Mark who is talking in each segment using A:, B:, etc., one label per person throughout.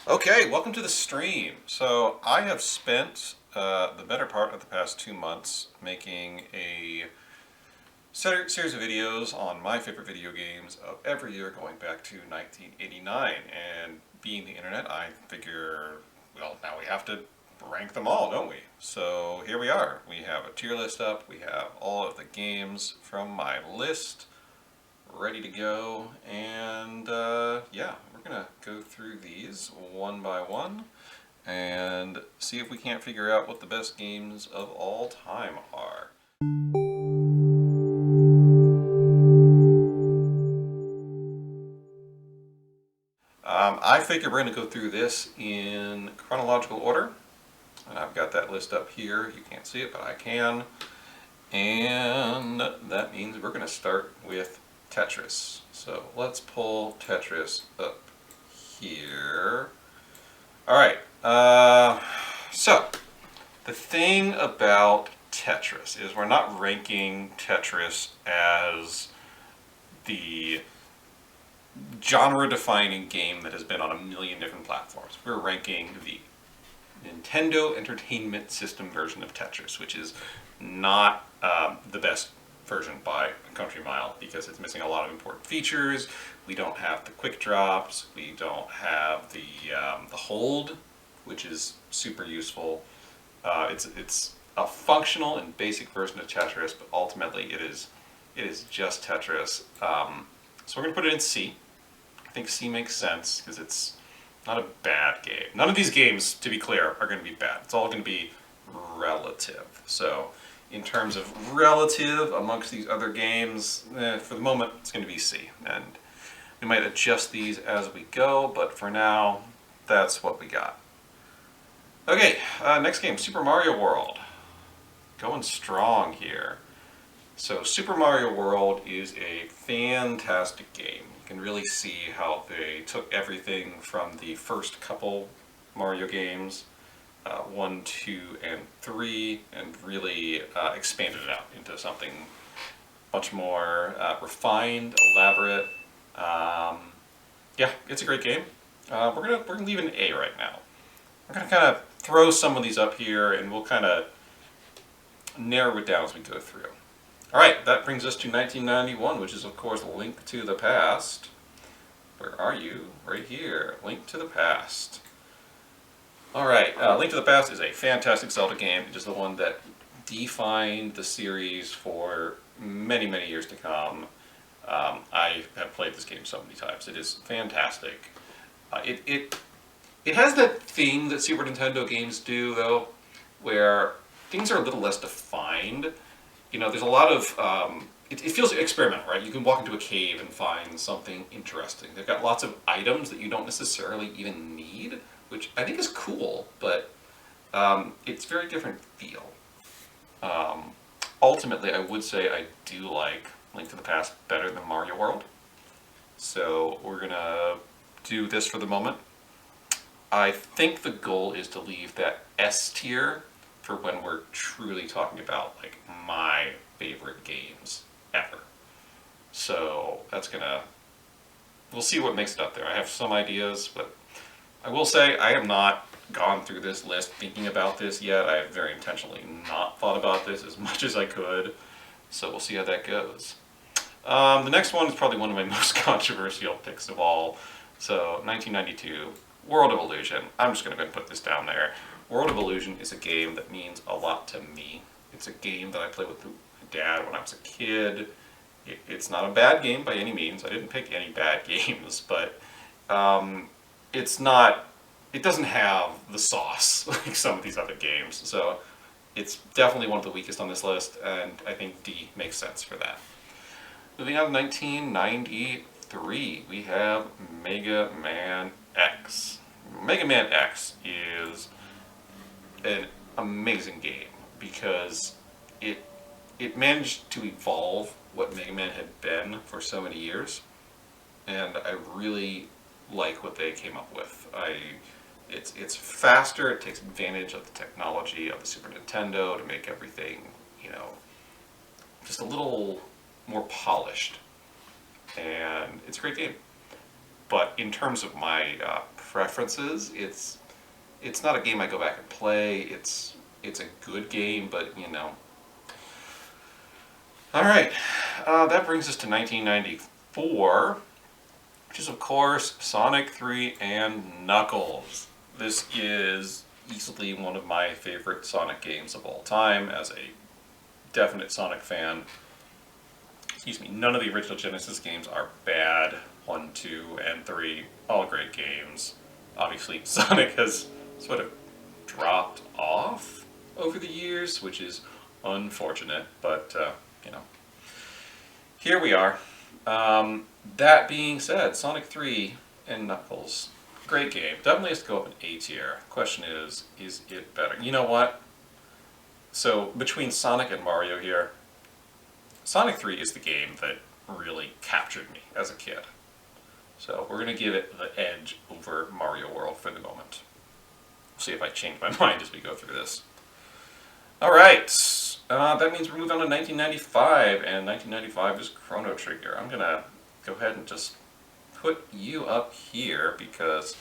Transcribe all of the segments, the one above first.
A: Okay, welcome to the stream. So I have spent the better part of the past 2 months making a series of videos on my favorite video games of every year going back to 1989. And being the internet, I figure, well, now we have to rank them all, don't we? So here we are. We have a tier list up. We have all of the games from my list ready to go, and yeah, we're gonna go through these one by one and see if we can't figure out what the best games of all time are. I figure we're gonna go through this in chronological order, and I've got that list up here. You can't see it, but I can. And that means we're gonna start with Tetris. So let's pull Tetris up here. All right. So the thing about Tetris is we're not ranking Tetris as the genre-defining game that has been on a million different platforms. We're ranking the Nintendo Entertainment System version of Tetris, which is not the best version by a country mile because it's missing a lot of important features. We don't have the quick drops. We don't have the hold, which is super useful. It's a functional and basic version of Tetris, but ultimately it is just Tetris. So we're going to put it in C. I think C makes sense because it's not a bad game. None of these games, to be clear, are going to be bad. It's all going to be relative. So in terms of relative amongst these other games, for the moment it's going to be C. And we might adjust these as we go, but for now, that's what we got. Okay, next game, Super Mario World. Going strong here. So Super Mario World is a fantastic game. You can really see how they took everything from the first couple Mario games, 1, 2, and 3, and really expanded it out into something much more refined, elaborate. Yeah, it's a great game. We're gonna leave an A right now. We're gonna kind of throw some of these up here, and we'll kind of narrow it down as we go through. All right, that brings us to 1991, which is, of course, Link to the Past. Where are you? Right here. Link to the Past. All right, Link to the Past is a fantastic Zelda game. It is the one that defined the series for many, many years to come. I have played this game so many times. It is fantastic. It has that thing that Super Nintendo games do, though, where things are a little less defined. You know, there's a lot of, it feels experimental, right? You can walk into a cave and find something interesting. They've got lots of items that you don't necessarily even need, which I think is cool, but it's a very different feel. Ultimately, I would say I do like Link to the Past better than Mario World. So we're going to do this for the moment. I think the goal is to leave that S tier for when we're truly talking about like my favorite games ever. So that's we'll see what makes it up there. I have some ideas, but I will say I have not gone through this list thinking about this yet. I have very intentionally not thought about this as much as I could. So we'll see how that goes. The next one is probably one of my most controversial picks of all. So 1992, World of Illusion. I'm just going to go ahead and put this down there. World of Illusion is a game that means a lot to me. It's a game that I played with my dad when I was a kid. It's not a bad game by any means. I didn't pick any bad games, but it doesn't have the sauce like some of these other games. So it's definitely one of the weakest on this list, and I think D makes sense for that. Moving on to 1993, we have Mega Man X. Mega Man X is an amazing game because it managed to evolve what Mega Man had been for so many years, and I really like what they came up with. It's faster. It takes advantage of the technology of the Super Nintendo to make everything, just a little more polished, and it's a great game. but in terms of my preferences, it's not a game I go back and play. It's a good game, but you know. All right, that brings us to 1994, which is of course Sonic 3 and Knuckles. This is easily one of my favorite Sonic games of all time. As a definite Sonic fan, excuse me, none of the original Genesis games are bad. 1, 2, and 3, all great games. Obviously, Sonic has sort of dropped off over the years, which is unfortunate, but, you know, here we are. That being said, Sonic 3 and Knuckles, great game. Definitely has to go up in A tier. Question is it better? You know what? So, between Sonic and Mario here, Sonic 3 is the game that really captured me as a kid. So we're going to give it the edge over Mario World for the moment. We'll see if I change my mind as we go through this. Alright, that means we're moving on to 1995, and 1995 is Chrono Trigger. I'm going to go ahead and just put you up here because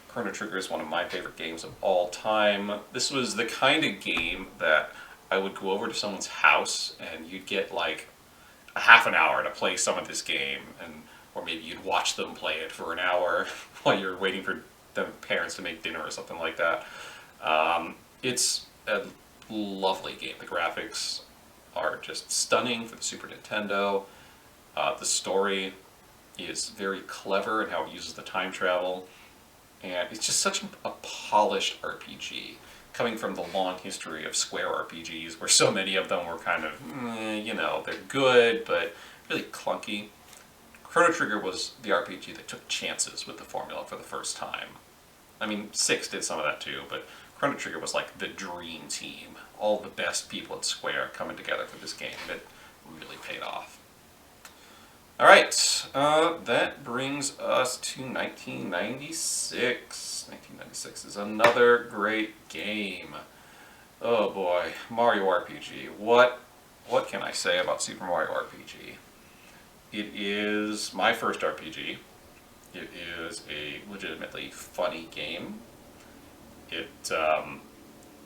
A: Chrono Trigger is one of my favorite games of all time. This was the kind of game that I would go over to someone's house and you'd get like a half an hour to play some of this game, and or maybe you'd watch them play it for an hour while you're waiting for the parents to make dinner or something like that. It's a lovely game. The graphics are just stunning for the Super Nintendo. The story is very clever in how it uses the time travel. And it's just such a polished RPG. Coming from the long history of Square RPGs, where so many of them were kind of, you know, they're good, but really clunky. Chrono Trigger was the RPG that took chances with the formula for the first time. I mean, 6 did some of that too, but Chrono Trigger was like the dream team. All the best people at Square coming together for this game. It really paid off. Alright, that brings us to 1996. 1996 is another great game. Oh boy, Mario RPG. What can I say about Super Mario RPG? It is my first RPG. It is a legitimately funny game. It's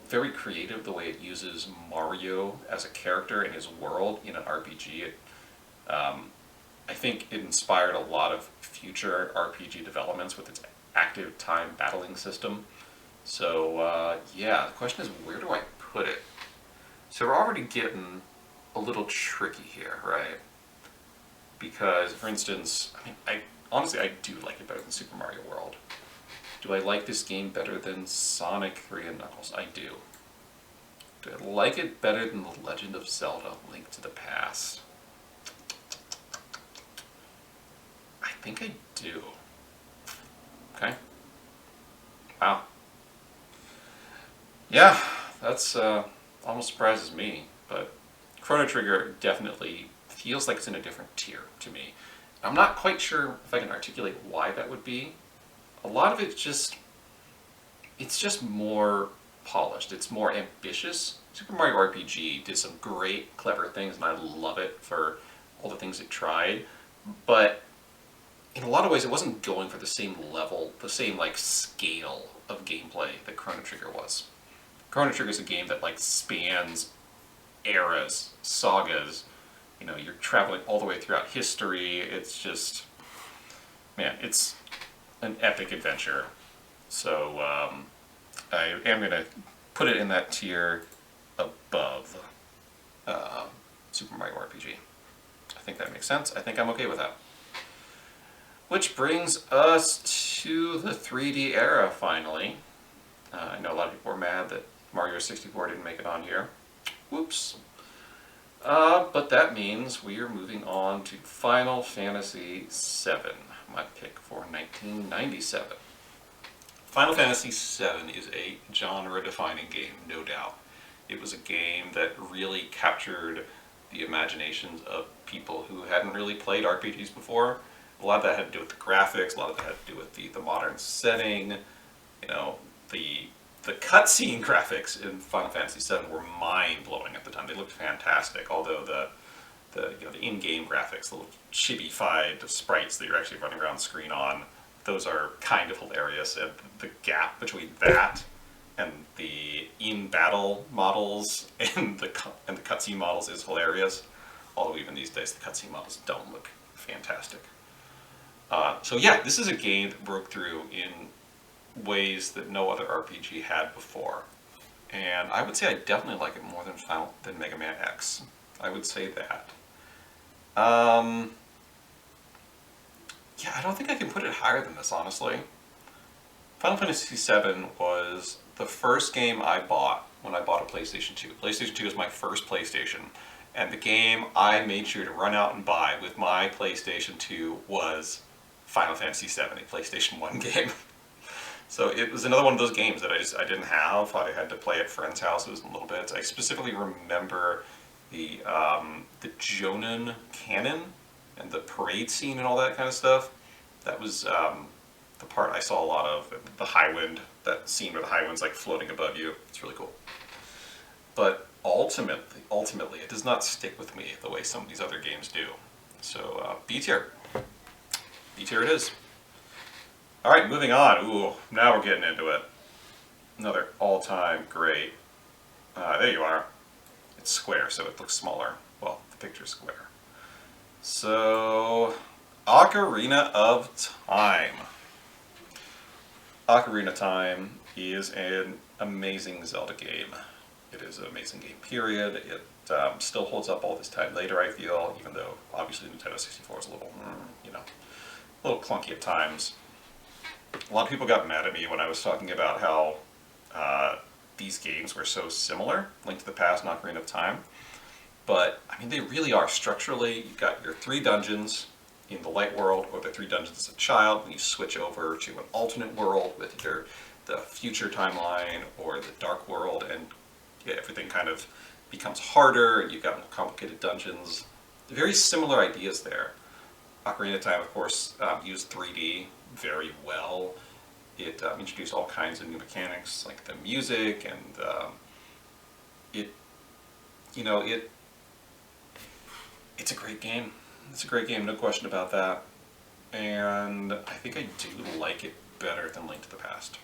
A: very creative the way it uses Mario as a character in his world in an RPG. I think it inspired a lot of future RPG developments with its active time battling system. So yeah, the question is, where do I put it? So we're already getting a little tricky here, right? Because, for instance, I mean, honestly, I do like it better than Super Mario World. Do I like this game better than Sonic 3 and Knuckles? I do. Do I like it better than The Legend of Zelda: Link to the Past? I think I do. Okay. Wow. Yeah, that's almost surprises me, but Chrono Trigger definitely feels like it's in a different tier to me. I'm not quite sure if I can articulate why that would be. A lot of it's just more polished. It's more ambitious. Super Mario RPG did some great, clever things, and I love it for all the things it tried. But in a lot of ways, it wasn't going for the same level, the same like scale of gameplay that Chrono Trigger was. Chrono Trigger is a game that like spans eras, sagas. You know, you're traveling all the way throughout history. It's just, man, it's an epic adventure. So I am going to put it in that tier above Super Mario RPG. I think that makes sense. I think I'm okay with that. Which brings us to the 3D era, finally. I know a lot of people were mad that Mario 64 didn't make it on here. Whoops. But that means we are moving on to Final Fantasy VII, my pick for 1997. Final Fantasy VII is a genre-defining game, no doubt. It was a game that really captured the imaginations of people who hadn't really played RPGs before. A lot of that had to do with the graphics, a lot of that had to do with the modern setting. You know, the cutscene graphics in Final Fantasy VII were mind-blowing at the time. They looked fantastic, although the in-game graphics, the little chibi-fied sprites that you're actually running around the screen on, those are kind of hilarious. And the gap between that and the in-battle models and the cutscene models is hilarious. Although even these days, the cutscene models don't look fantastic. So yeah, this is a game that broke through in ways that no other RPG had before. And I would say I definitely like it more than Mega Man X. I would say that. Yeah, I don't think I can put it higher than this, honestly. Final Fantasy VII was the first game I bought when I bought a PlayStation 2. PlayStation 2 was my first PlayStation, and the game I made sure to run out and buy with my PlayStation 2 was Final Fantasy VII, a PlayStation 1 game. So it was another one of those games that I didn't have. I had to play at friends' houses in little bits. I specifically remember the Jonin canon and the parade scene and all that kind of stuff. That was the part I saw a lot of. The Highwind, that scene where the Highwind's like floating above you. It's really cool. But ultimately, it does not stick with me the way some of these other games do. So B tier. B tier it is. All right, moving on. Ooh, now we're getting into it. Another all-time great. There you are. It's square, so it looks smaller. Well, the picture's square. So, Ocarina of Time. Ocarina of Time is an amazing Zelda game. It is an amazing game, period. It still holds up all this time later, I feel, even though obviously Nintendo 64 is a little, a little clunky at times. A lot of people got mad at me when I was talking about how these games were so similar, Link to the Past and Ocarina of Time. But, I mean, they really are. Structurally, you've got your 3 dungeons in the light world, or the 3 dungeons as a child, when you switch over to an alternate world with either the future timeline or the dark world, and everything kind of becomes harder, and you've got more complicated dungeons. Very similar ideas there. Ocarina of Time, of course, used 3D very well. It introduced all kinds of new mechanics, like the music, and it's a great game. It's a great game, no question about that. And I think I do like it better than Link to the Past.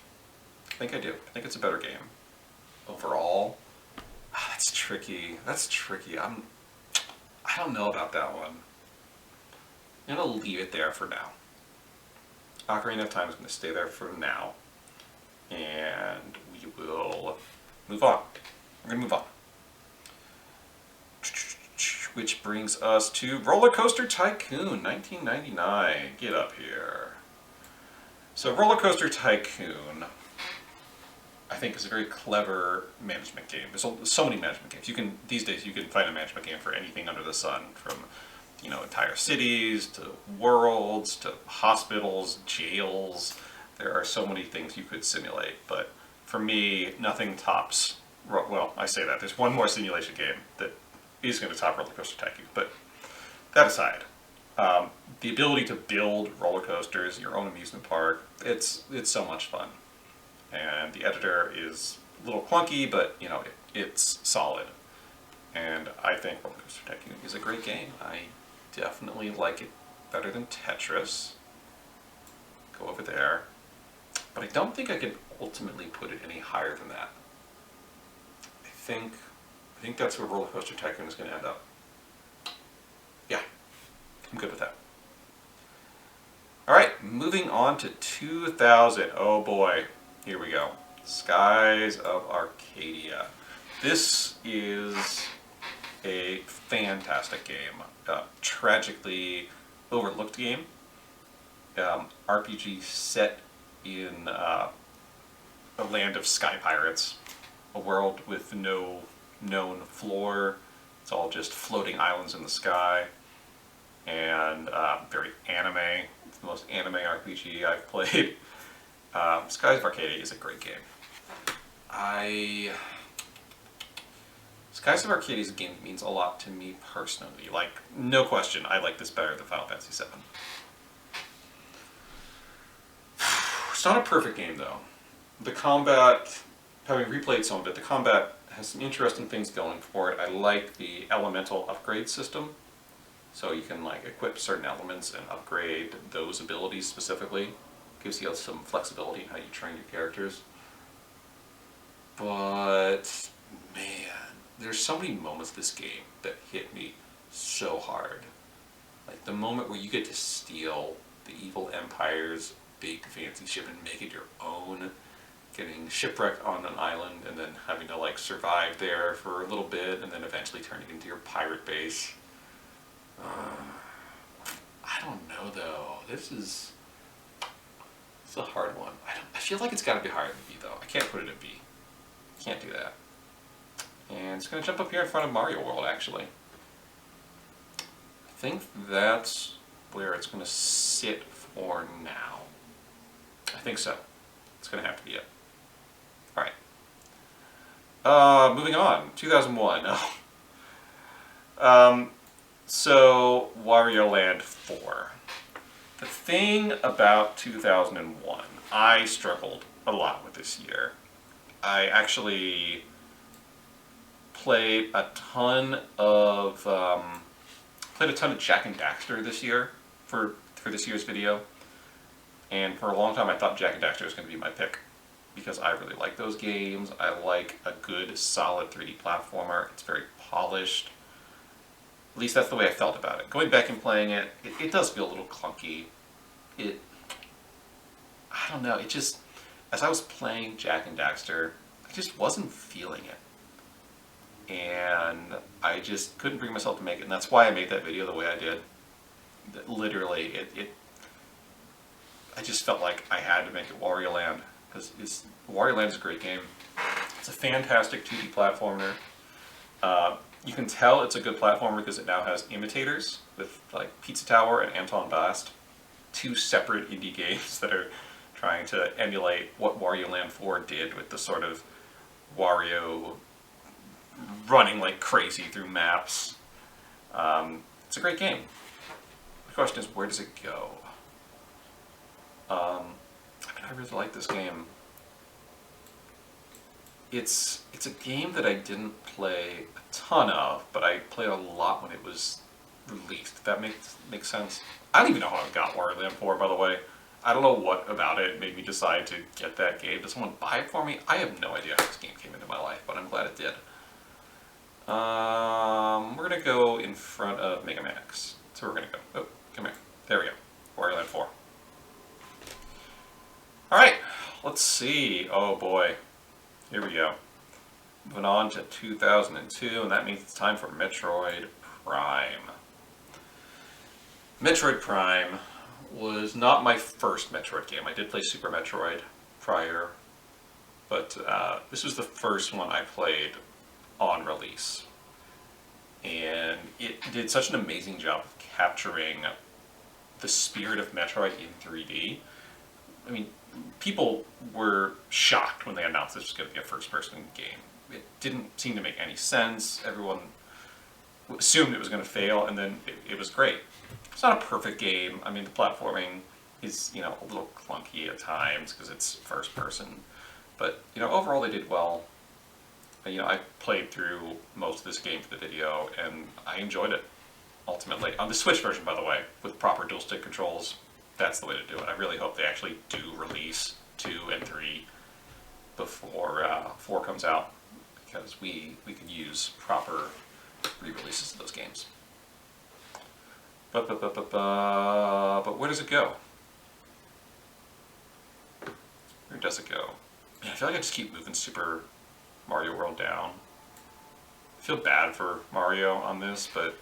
A: I think I do. I think it's a better game. Overall, that's tricky. That's tricky. I don't know about that one. I'm going to leave it there for now. Ocarina of Time is going to stay there for now. And we will move on. We're going to move on. Which brings us to Roller Coaster Tycoon 1999. Get up here. So Roller Coaster Tycoon, I think, is a very clever management game. There's so many management games. These days you can find a management game for anything under the sun, from entire cities to worlds to hospitals, jails. There are so many things you could simulate, but for me, nothing tops. Well, I say that. There's one more simulation game that is going to top Roller Coaster Tycoon, but that aside, the ability to build roller coasters, your own amusement park, it's so much fun. And the editor is a little clunky, but it's solid. And I think Roller Coaster Tycoon is a great game. I definitely like it better than Tetris. Go over there. But I don't think I can ultimately put it any higher than that. I think that's where Roller Coaster Tycoon is going to end up. Yeah, I'm good with that. Alright, moving on to 2000. Oh boy, here we go. Skies of Arcadia. This is a fantastic game. Tragically overlooked game. RPG set in a land of sky pirates. A world with no known floor. It's all just floating islands in the sky. And very anime. It's the most anime RPG I've played. Skies of Arcadia is a great game. Skies of Arcadia is a game that means a lot to me personally. Like, no question, I like this better than Final Fantasy VII. It's not a perfect game, though. The combat, having replayed some of it, the combat has some interesting things going for it. I like the elemental upgrade system. So you can equip certain elements and upgrade those abilities specifically. Gives you some flexibility in how you train your characters. But, man, there's so many moments this game that hit me so hard. Like the moment where you get to steal the evil empire's big fancy ship and make it your own, getting shipwrecked on an island and then having to like survive there for a little bit and then eventually turning into your pirate base. I don't know though. It's a hard one. I feel like it's got to be higher than B though. I can't put it at B. Can't do that. And it's going to jump up here in front of Mario World actually. I think that's where it's going to sit for now. I think so. It's going to have to be it. Alright. Moving on. 2001. So, Wario Land 4. The thing about 2001, I struggled a lot with this year. I actually played a ton of Jak and Daxter this year for this year's video, and for a long time I thought Jak and Daxter was going to be my pick because I really like those games. I like a good, solid 3D platformer. It's very polished. At least that's the way I felt about it. Going back and playing it, it does feel a little clunky. I don't know. It just, as I was playing Jak and Daxter, I just wasn't feeling it. And I just couldn't bring myself to make it, and that's why I made that video the way I did. Literally, I just felt like I had to make it Wario Land, because Wario Land is a great game. It's a fantastic 2D platformer. You can tell it's a good platformer because it now has imitators with like Pizza Tower and Anton Bast, two separate indie games that are trying to emulate what Wario Land 4 did with the sort of Wario running like crazy through maps. It's a great game. The question is, where does it go? I mean, I really like this game. It's a game that I didn't play a ton of, but I played a lot when it was released. If that makes sense. I don't even know how I got Wario Land 4, by the way. I don't know what about it made me decide to get that game. Did someone buy it for me? I have no idea how this game came into my life, but I'm glad it did. We're going to go in front of Mega Man X. So we're going to go. Oh, come here. There we go. Wario Land 4. Alright, let's see. Oh boy. Here we go. Moving on to 2002, and that means it's time for Metroid Prime. Metroid Prime was not my first Metroid game. I did play Super Metroid prior, but this was the first one I played on release. And it did such an amazing job of capturing the spirit of Metroid in 3D. I mean, people were shocked when they announced this was going to be a first-person game. It didn't seem to make any sense. Everyone assumed it was going to fail, and then it was great. It's not a perfect game. I mean, the platforming is, you know, a little clunky at times because it's first-person. But, you know, overall they did well. You know, I played through most of this game for the video, and I enjoyed it, ultimately. On the Switch version, by the way, with proper dual-stick controls, that's the way to do it. I really hope they actually do release 2 and 3 before 4 comes out, because we could use proper re-releases of those games. But where does it go? Where does it go? Man, I feel like I just keep moving Super Mario World down. I feel bad for Mario on this, but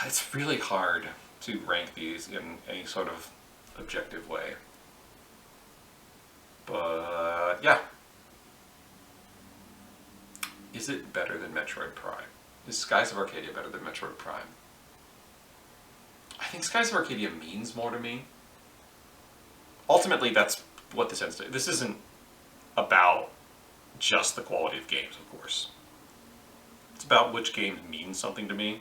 A: it's really hard to rank these in any sort of objective way. But yeah. Is it better than Metroid Prime? Is Skies of Arcadia better than Metroid Prime? I think Skies of Arcadia means more to me. Ultimately, that's what this ends to. This isn't about just the quality of games, of course. It's about which games mean something to me.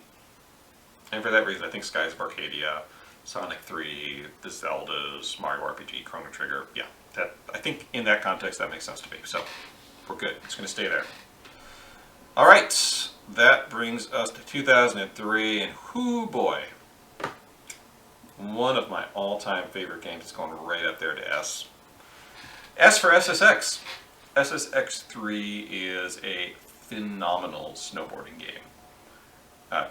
A: And for that reason, I think Skies of Arcadia, Sonic 3, the Zeldas, Mario RPG, Chrono Trigger, yeah, I think in that context that makes sense to me. So, we're good. It's going to stay there. Alright, that brings us to 2003, and whoo boy. one of my all-time favorite games. It's going right up there to S. S for SSX. SSX3 is a phenomenal snowboarding game.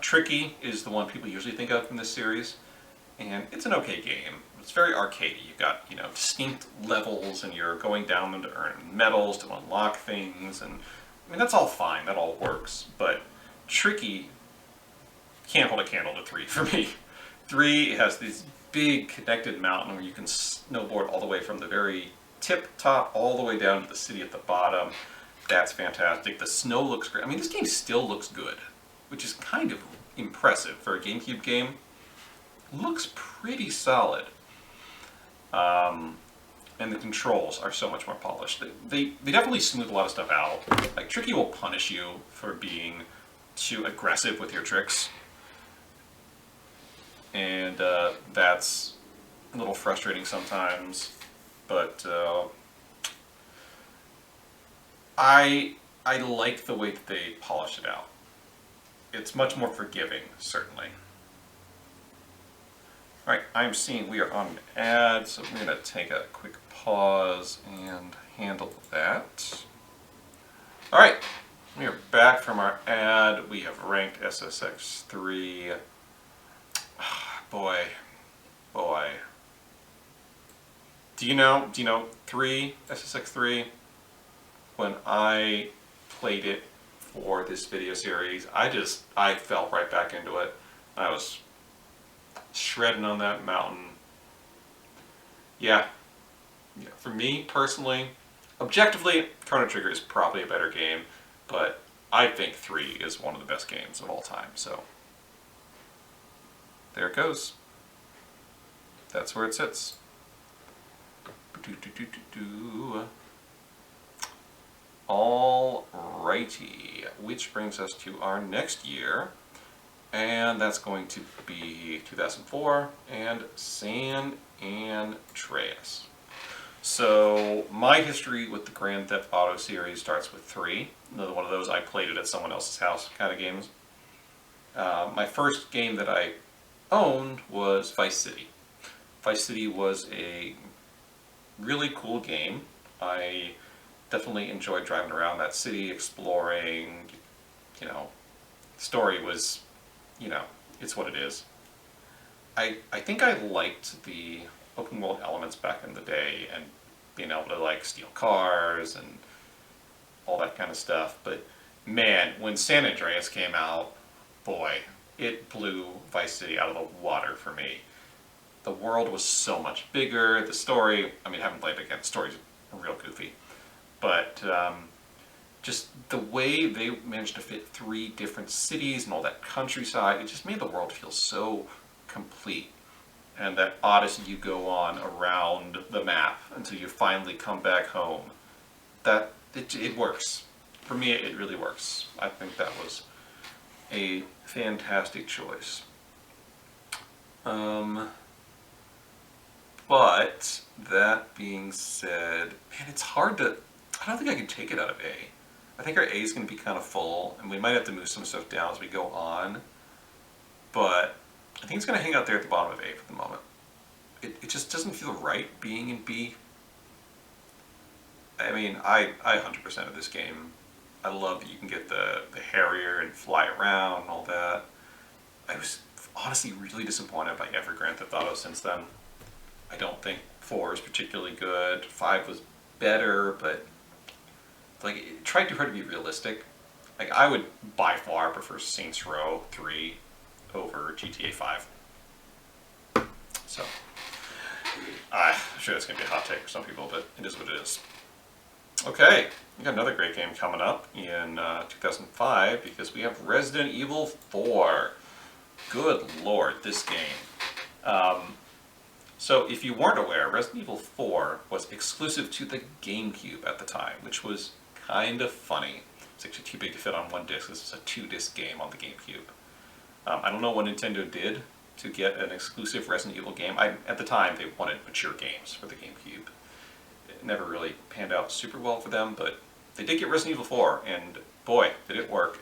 A: Tricky is the one people usually think of from this series, and it's an okay game. It's very arcadey. You've got, you know, distinct levels, and you're going down them to earn medals, to unlock things, and I mean, that's all fine, that all works, but Tricky can't hold a candle to 3 for me. 3 has this big connected mountain where you can snowboard all the way from the very tip top all the way down to the city at the bottom. That's fantastic. The snow looks great. I mean, this game still looks good, which is kind of impressive for a GameCube game. Looks pretty solid. And the controls are so much more polished. They definitely smooth a lot of stuff out. Like, Tricky will punish you for being too aggressive with your tricks. And that's a little frustrating sometimes. But I like the way that they polish it out. It's much more forgiving, certainly. Alright, I'm seeing we are on an ad, so I'm going to take a quick pause and handle that. Alright, we are back from our ad. We have ranked SSX3. Boy. Do you know 3, SSX3? When I played it for this video series, I fell right back into it. I was shredding on that mountain. Yeah, for me personally, objectively, Chrono Trigger is probably a better game, but I think 3 is one of the best games of all time, so there it goes. That's where it sits. Alrighty, which brings us to our next year, and that's going to be 2004 and San Andreas. So my history with the Grand Theft Auto series starts with 3. Another one of those I played it at someone else's house kind of games. My first game that I owned was Vice City. Vice City was a really cool game. I definitely enjoyed driving around that city, exploring. You know, story was, you know, it's what it is. I think I liked the open world elements back in the day and being able to like steal cars and all that kind of stuff. But man, when San Andreas came out, boy, it blew Vice City out of the water for me. The world was so much bigger. The story, I mean, I haven't played it again. The story's real goofy. But just the way they managed to fit 3 different cities and all that countryside, it just made the world feel so complete. And that odyssey you go on around the map until you finally come back home, that it works. For me, it really works. I think that was a fantastic choice. But that being said, man, it's hard to, I don't think I can take it out of A. I think our A is going to be kind of full, and we might have to move some stuff down as we go on. But I think it's going to hang out there at the bottom of A for the moment. It just doesn't feel right being in B. I mean, I 100% of this game. I love that you can get the Harrier and fly around and all that. I was honestly really disappointed by every Grand Theft Auto since then. I don't think 4 is particularly good. 5 was better, but like it tried too hard to be realistic. Like I would by far prefer Saints Row 3 over GTA 5. So I'm sure that's gonna be a hot take for some people, but it is what it is. Okay, we got another great game coming up in 2005 because we have Resident Evil 4. Good lord, this game. So if you weren't aware, Resident Evil 4 was exclusive to the GameCube at the time, which was kind of funny. It's actually too big to fit on one disc. This is a 2-disc game on the GameCube. I don't know what Nintendo did to get an exclusive Resident Evil game. At the time, they wanted mature games for the GameCube. It never really panned out super well for them, but they did get Resident Evil 4, and boy, did it work.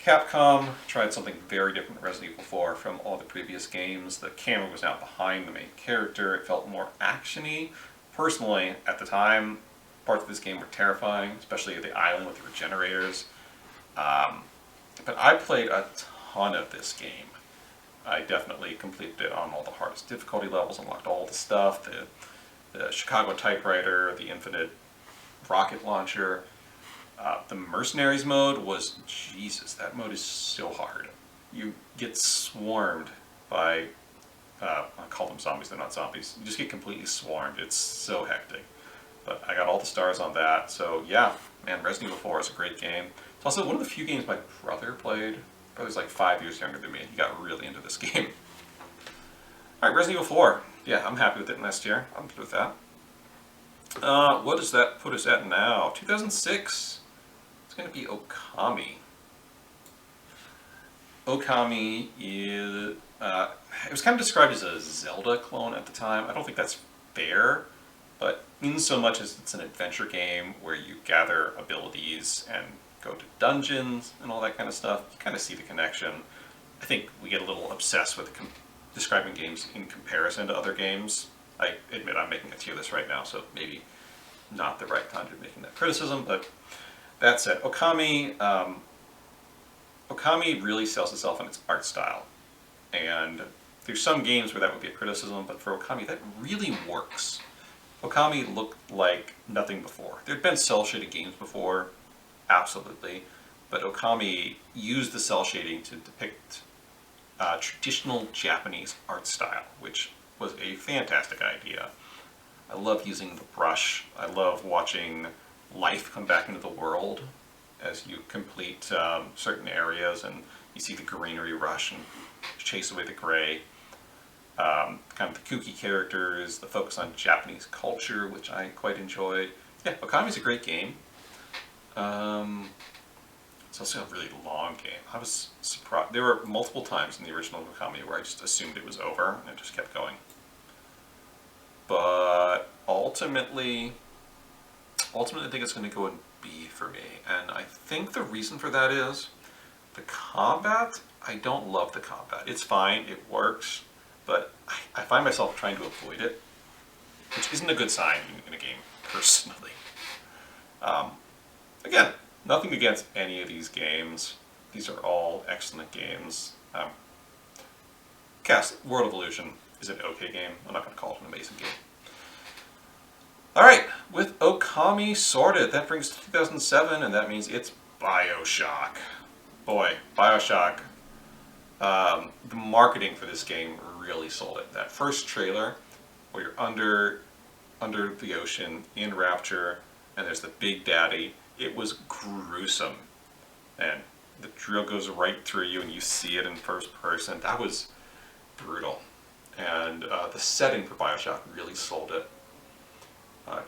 A: Capcom tried something very different in Resident Evil 4 from all the previous games. The camera was now behind the main character. It felt more action-y. Personally, at the time, parts of this game were terrifying, especially the island with the regenerators. But I played a ton of this game. I definitely completed it on all the hardest difficulty levels, unlocked all the stuff, the Chicago typewriter, the infinite rocket launcher. The Mercenaries mode was, Jesus, that mode is so hard. You get swarmed by, I call them zombies, they're not zombies. You just get completely swarmed. It's so hectic. But I got all the stars on that, so yeah, man, Resident Evil 4 is a great game. It's also one of the few games my brother played. My brother's like 5 years younger than me. He got really into this game. Alright, Resident Evil 4. Yeah, I'm happy with it last year. I'm good with that. What does that put us at now? 2006. It's going to be Okami. Okami is... it was kind of described as a Zelda clone at the time. I don't think that's fair, but in so much as it's an adventure game where you gather abilities and go to dungeons and all that kind of stuff, you kind of see the connection. I think we get a little obsessed with describing games in comparison to other games. I admit I'm making a tier list right now, so maybe not the right time to be making that criticism, but that said, Okami really sells itself on its art style. And there's some games where that would be a criticism, but for Okami that really works. Okami looked like nothing before. There'd been cel-shaded games before, absolutely, but Okami used the cel shading to depict traditional Japanese art style, which was a fantastic idea. I love using the brush. I love watching life come back into the world as you complete certain areas and you see the greenery rush and chase away the gray. Kind of the kooky characters, the focus on Japanese culture, which I quite enjoyed. Yeah, Okami's a great game. It's also a really long game. I was surprised. There were multiple times in the original Okami where I just assumed it was over and it just kept going. But ultimately I think it's going to go in B for me. And I think the reason for that is the combat. I don't love the combat. It's fine, it works, but I find myself trying to avoid it, which isn't a good sign in a game, personally. Again, nothing against any of these games. These are all excellent games. World of Illusion is an okay game. I'm not going to call it an amazing game. Alright, with Okami sorted, that brings us to 2007, and that means it's BioShock. Boy, BioShock. The marketing for this game really sold it. That first trailer, where you're under the ocean, in Rapture, and there's the Big Daddy, it was gruesome. And the drill goes right through you and you see it in first person. That was brutal. And the setting for BioShock really sold it.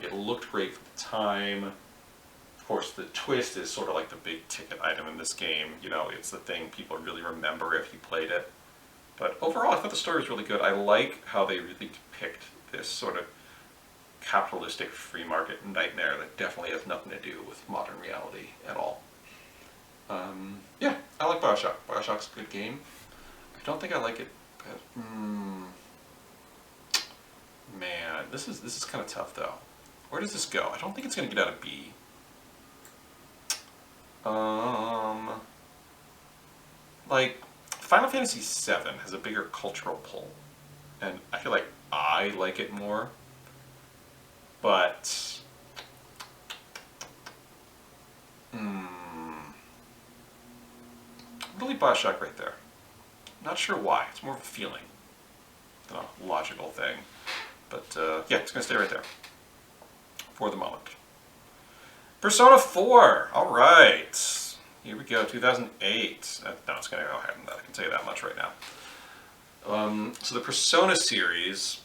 A: It looked great for the time. Of course, the twist is sort of like the big ticket item in this game. You know, it's the thing people really remember if you played it. But overall, I thought the story was really good. I like how they really depict this sort of capitalistic free market nightmare that definitely has nothing to do with modern reality at all. Yeah, I like BioShock. BioShock's a good game. I don't think I like it, but, man, this is kind of tough though. Where does this go? I don't think it's going to get out of B. Like, Final Fantasy VII has a bigger cultural pull, and I feel like I like it more, but really BioShock right there. Not sure why. It's more of a feeling than a logical thing, but yeah, it's going to stay right there for the moment. Persona 4! Alright. Here we go, 2008. No, it's going to go higher than that, I can tell you that much right now. So the Persona series,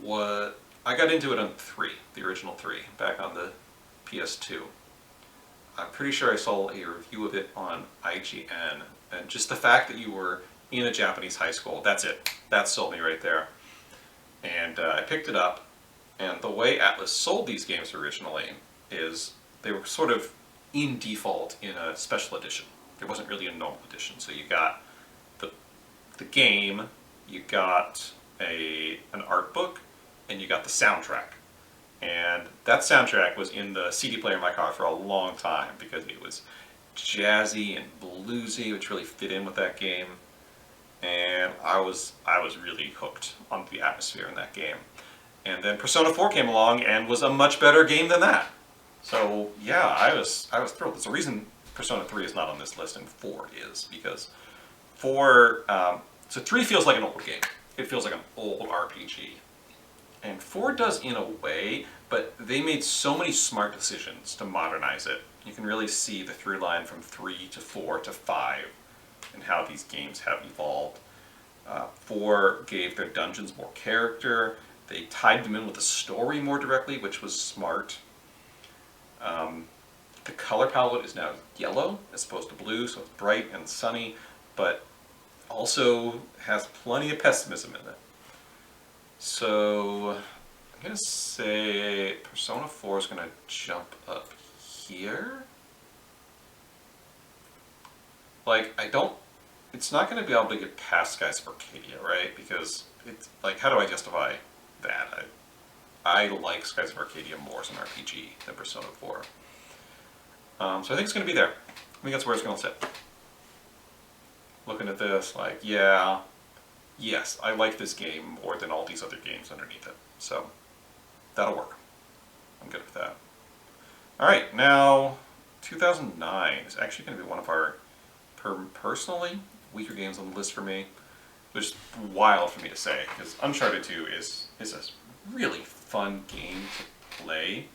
A: I got into it on 3, the original 3, back on the PS2. I'm pretty sure I saw a review of it on IGN, and just the fact that you were in a Japanese high school, that's it. That sold me right there. And I picked it up, and the way Atlas sold these games originally is they were sort of in default in a special edition. there wasn't really a normal edition. So you got the game, you got an art book, and you got the soundtrack. And that soundtrack was in the CD player in my car for a long time because it was jazzy and bluesy, which really fit in with that game. And I was really hooked on the atmosphere in that game. And then Persona 4 came along and was a much better game than that. So yeah, I was thrilled. There's a reason Persona 3 is not on this list and 4 is, because 4, so 3 feels like an old game. It feels like an old RPG. And 4 does in a way, but they made so many smart decisions to modernize it. You can really see the through line from 3 to 4 to 5 and how these games have evolved. 4 gave their dungeons more character. They tied them in with the story more directly, which was smart. The color palette is now yellow as opposed to blue, so it's bright and sunny, but also has plenty of pessimism in it. So I'm going to say Persona 4 is going to jump up here. Like, it's not going to be able to get past Skies of Arcadia, right? Because it's like, how do I justify that? I like Skies of Arcadia more as an RPG than Persona 4. So I think it's going to be there. I think that's where it's going to sit. Looking at this, like, yeah, yes, I like this game more than all these other games underneath it. So that'll work. I'm good with that. All right, now 2009 is actually going to be one of our personally weaker games on the list for me, which is wild for me to say, because Uncharted 2 is a really fun game to play.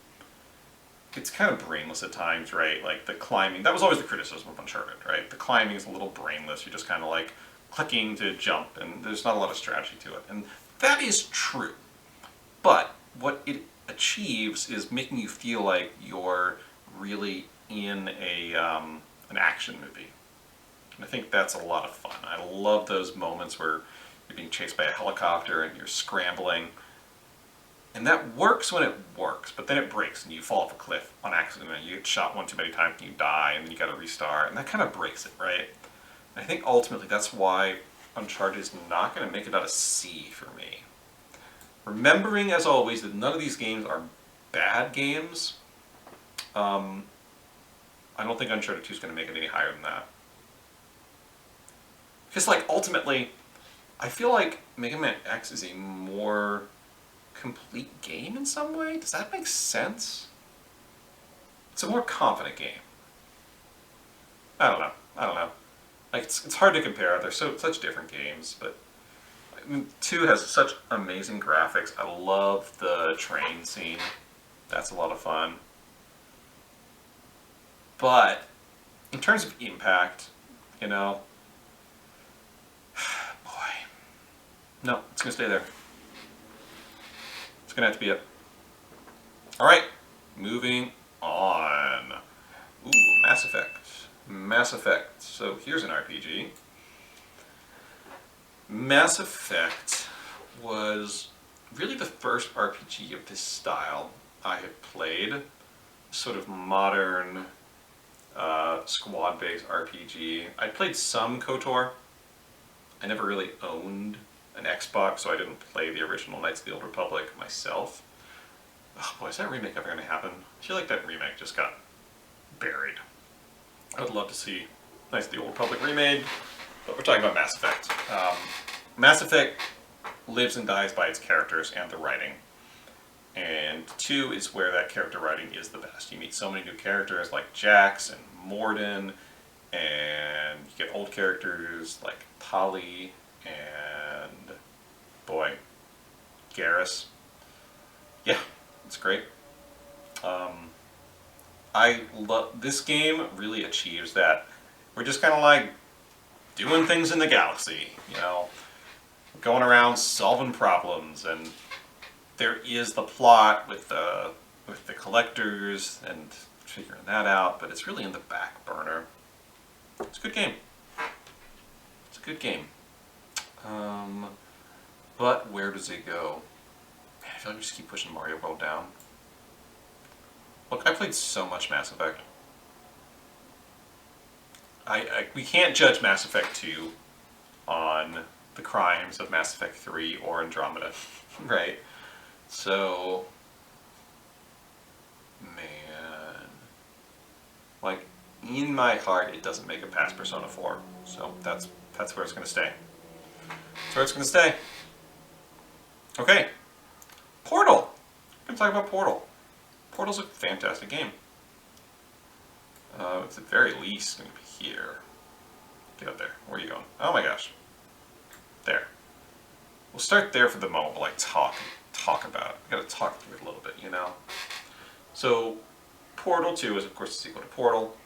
A: It's kind of brainless at times, right? Like the climbing, that was always the criticism of Uncharted, right? The climbing is a little brainless. You're just kind of like clicking to jump, and there's not a lot of strategy to it. And that is true. But what it achieves is making you feel like you're really in an action movie. And I think that's a lot of fun. I love those moments where you're being chased by a helicopter and you're scrambling. And that works when it works, but then it breaks and you fall off a cliff on accident and you get shot one too many times and you die and then you gotta restart, and that kind of breaks it, right? And I think ultimately that's why Uncharted is not going to make it out of C for me. Remembering, as always, that none of these games are bad games, I don't think Uncharted 2 is going to make it any higher than that. Because, like, ultimately, I feel like Mega Man X is a more complete game in some way. Does that make sense? It's a more confident game. I don't know. Like, it's hard to compare. They're such different games, but I mean, 2 has such amazing graphics. I love the train scene. That's a lot of fun. But in terms of impact, you know, boy, no, it's gonna stay there. It's gonna have to be it. All right, moving on. Ooh, Mass Effect. Mass Effect. So here's an RPG. Mass Effect was really the first RPG of this style I had played. Sort of modern squad-based RPG. I played some KOTOR. I never really owned an Xbox, so I didn't play the original Knights of the Old Republic myself. Oh boy, is that remake ever going to happen? I feel like that remake just got buried. I would love to see Knights of the Old Republic remade, but we're talking about Mass Effect. Mass Effect lives and dies by its characters and the writing. And 2 is where that character writing is the best. You meet so many new characters like Jax and Mordin, and you get old characters like Tali and, boy, Garrus. Yeah, it's great. I love this game. Really achieves that. We're just kind of like doing things in the galaxy, you know, going around solving problems, and there is the plot with the collectors and figuring that out, but it's really in the back burner. It's a good game. It's a good game. But where does it go? Man, I feel like we just keep pushing Mario World down. Look, I played so much Mass Effect. we can't judge Mass Effect 2 on the crimes of Mass Effect 3 or Andromeda, right? So, man, like, in my heart, it doesn't make it past Persona 4. So that's where it's going to stay. That's where it's going to stay. Okay, Portal. We're going to talk about Portal. Portal's a fantastic game. It's at the very least going to be here. Get up there. Where are you going? Oh my gosh. There. We'll start there for the moment while I talk about it. I gotta talk through it a little bit, you know? So, Portal 2 is, of course, the sequel to Portal.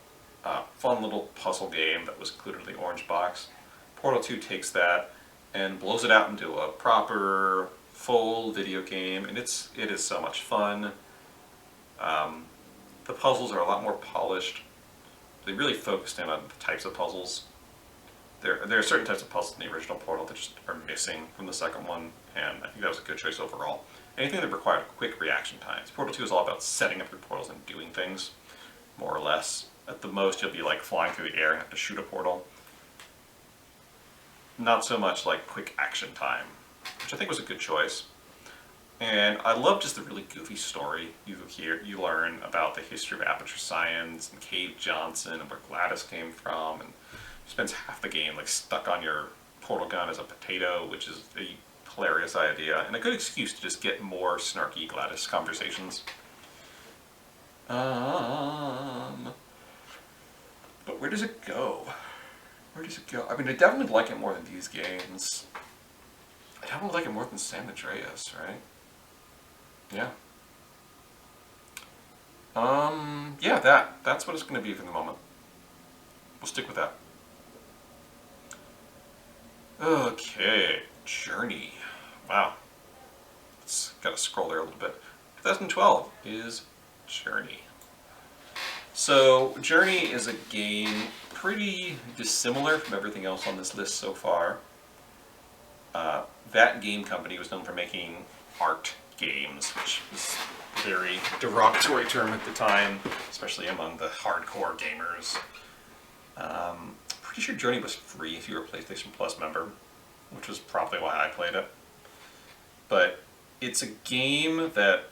A: Fun little puzzle game that was included in the orange box. Portal 2 takes that and blows it out into a proper, full video game, and it is so much fun. The puzzles are a lot more polished. They really focused in on the types of puzzles. There are certain types of puzzles in the original Portal that just are missing from the second one, and I think that was a good choice overall. Anything that required quick reaction times. Portal 2 is all about setting up your portals and doing things, more or less. At the most, you'll be like flying through the air and have to shoot a portal. Not so much like quick action time, which I think was a good choice. And I love just the really goofy story. You learn about the history of aperture science and Cave Johnson and where Gladys came from, and spends half the game like stuck on your portal gun as a potato, which is a hilarious idea and a good excuse to just get more snarky Gladys conversations. But where does it go? Where does it go? I mean, I definitely like it more than these games. I definitely like it more than San Andreas, right? Yeah. Yeah, that's what it's going to be for the moment. We'll stick with that. Okay, Journey. Wow. Gotta scroll there a little bit. 2012 is Journey. So, Journey is a game pretty dissimilar from everything else on this list so far. That game company was known for making art games, which was a very derogatory term at the time, especially among the hardcore gamers. Pretty sure Journey was free if you were a PlayStation Plus member, which was probably why I played it. But it's a game that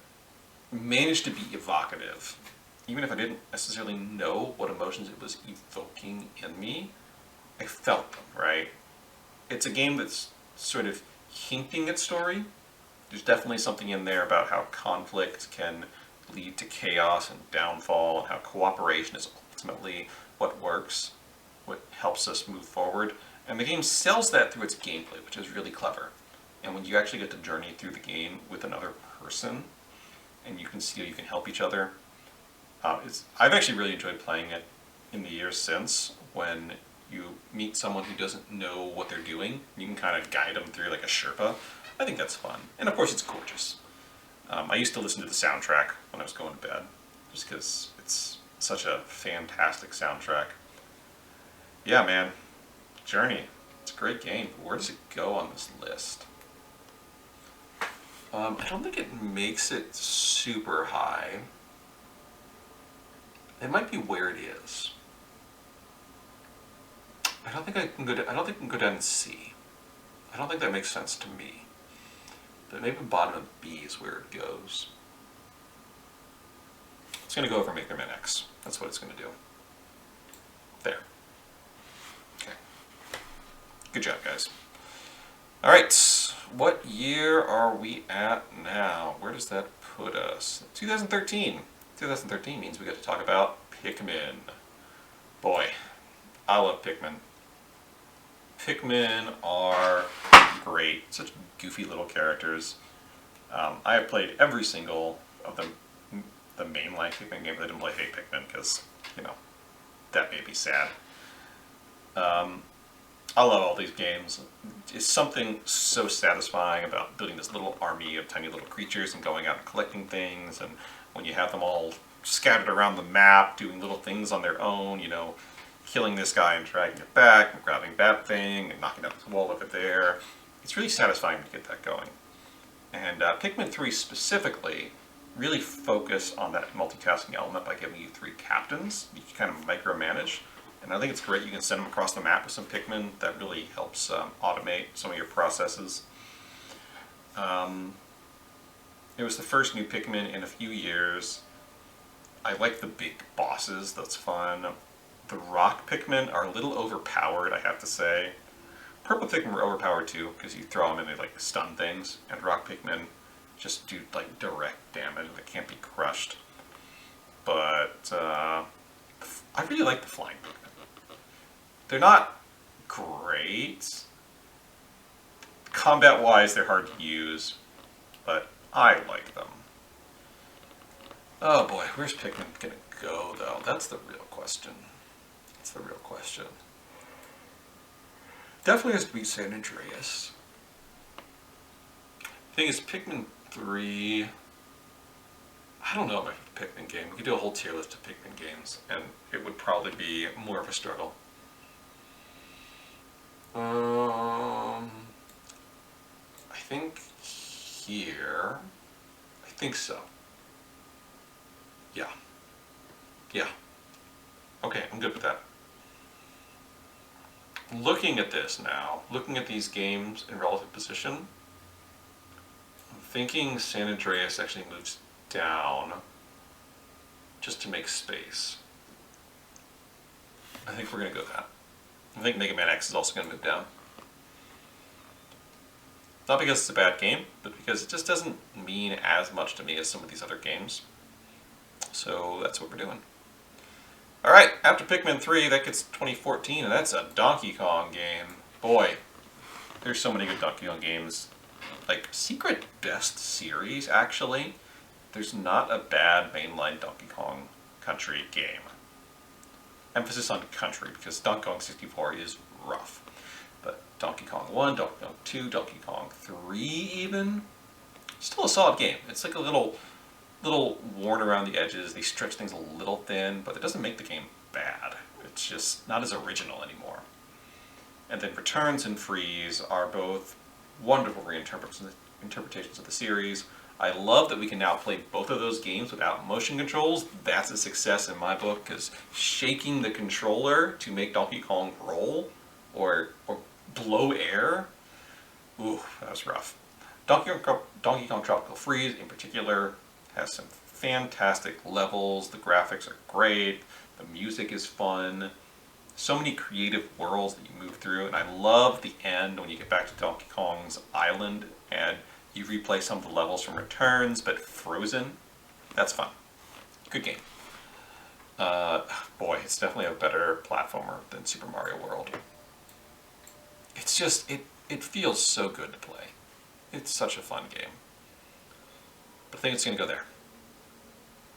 A: managed to be evocative. Even if I didn't necessarily know what emotions it was evoking in me, I felt them, right? It's a game that's sort of hinting at story. There's definitely something in there about how conflict can lead to chaos and downfall, and how cooperation is ultimately what works, what helps us move forward. And the game sells that through its gameplay, which is really clever. And when you actually get to journey through the game with another person, and you can see how you can help each other, I've actually really enjoyed playing it in the years since, when you meet someone who doesn't know what they're doing. You can kind of guide them through like a Sherpa. I think that's fun. And of course it's gorgeous. I used to listen to the soundtrack when I was going to bed, just because it's such a fantastic soundtrack. Yeah, man. Journey. It's a great game. Where does it go on this list? I don't think it makes it super high. It might be where it is. I don't think I can go down and see. I don't think that makes sense to me. But maybe the bottom of B is where it goes. It's going to go over Maker Man X. That's what it's going to do. There. Okay. Good job, guys. Alright, what year are we at now? Where does that put us? 2013. 2013 means we get to talk about Pikmin. Boy, I love Pikmin. Pikmin are great. Such goofy little characters. I have played every single of the mainline Pikmin games. I didn't play Hey Pikmin because, you know, that made me sad. I love all these games. It's something so satisfying about building this little army of tiny little creatures and going out and collecting things, and when you have them all scattered around the map doing little things on their own, you know, killing this guy and dragging it back, and grabbing that thing and knocking out this wall over there. It's really satisfying to get that going. And Pikmin 3 specifically really focused on that multitasking element by giving you 3 captains you can kind of micromanage. And I think it's great you can send them across the map with some Pikmin. That really helps automate some of your processes. It was the first new Pikmin in a few years. I like the big bosses, that's fun. The rock Pikmin are a little overpowered, I have to say. Purple Pikmin were overpowered too, because you throw them and they like stun things, and rock Pikmin just do like direct damage that can't be crushed. But I really like the flying Pikmin. They're not great. Combat-wise, they're hard to use, but I like them. Oh boy, where's Pikmin gonna go though? That's the real question. That's the real question. Definitely has to be San Andreas. The thing is, Pikmin 3... I don't know about a Pikmin game. We could do a whole tier list of Pikmin games, and it would probably be more of a struggle. I think here... I think so. Yeah. Yeah. Okay, I'm good with that. Looking at this now, looking at these games in relative position, I'm thinking San Andreas actually moves down just to make space. I think we're going to go with that. I think Mega Man X is also going to move down. Not because it's a bad game, but because it just doesn't mean as much to me as some of these other games. So that's what we're doing. Alright, after Pikmin 3, that gets 2014, and that's a Donkey Kong game. Boy, there's so many good Donkey Kong games. Like, Secret Best Series, actually. There's not a bad mainline Donkey Kong Country game. Emphasis on country, because Donkey Kong 64 is rough. But Donkey Kong 1, Donkey Kong 2, Donkey Kong 3 even, still a solid game. It's like a little worn around the edges. They stretch things a little thin, but it doesn't make the game bad. It's just not as original anymore. And then Returns and Freeze are both wonderful reinterpretations of the series. I love that we can now play both of those games without motion controls. That's a success in my book, because shaking the controller to make Donkey Kong roll or blow air, ooh, that was rough. Donkey Kong Tropical Freeze in particular has some fantastic levels, the graphics are great, the music is fun, so many creative worlds that you move through, and I love the end when you get back to Donkey Kong's island and you replay some of the levels from Returns, but frozen. That's fun. Good game. Boy, it's definitely a better platformer than Super Mario World. It's just, it feels so good to play. It's such a fun game. But I think it's going to go there.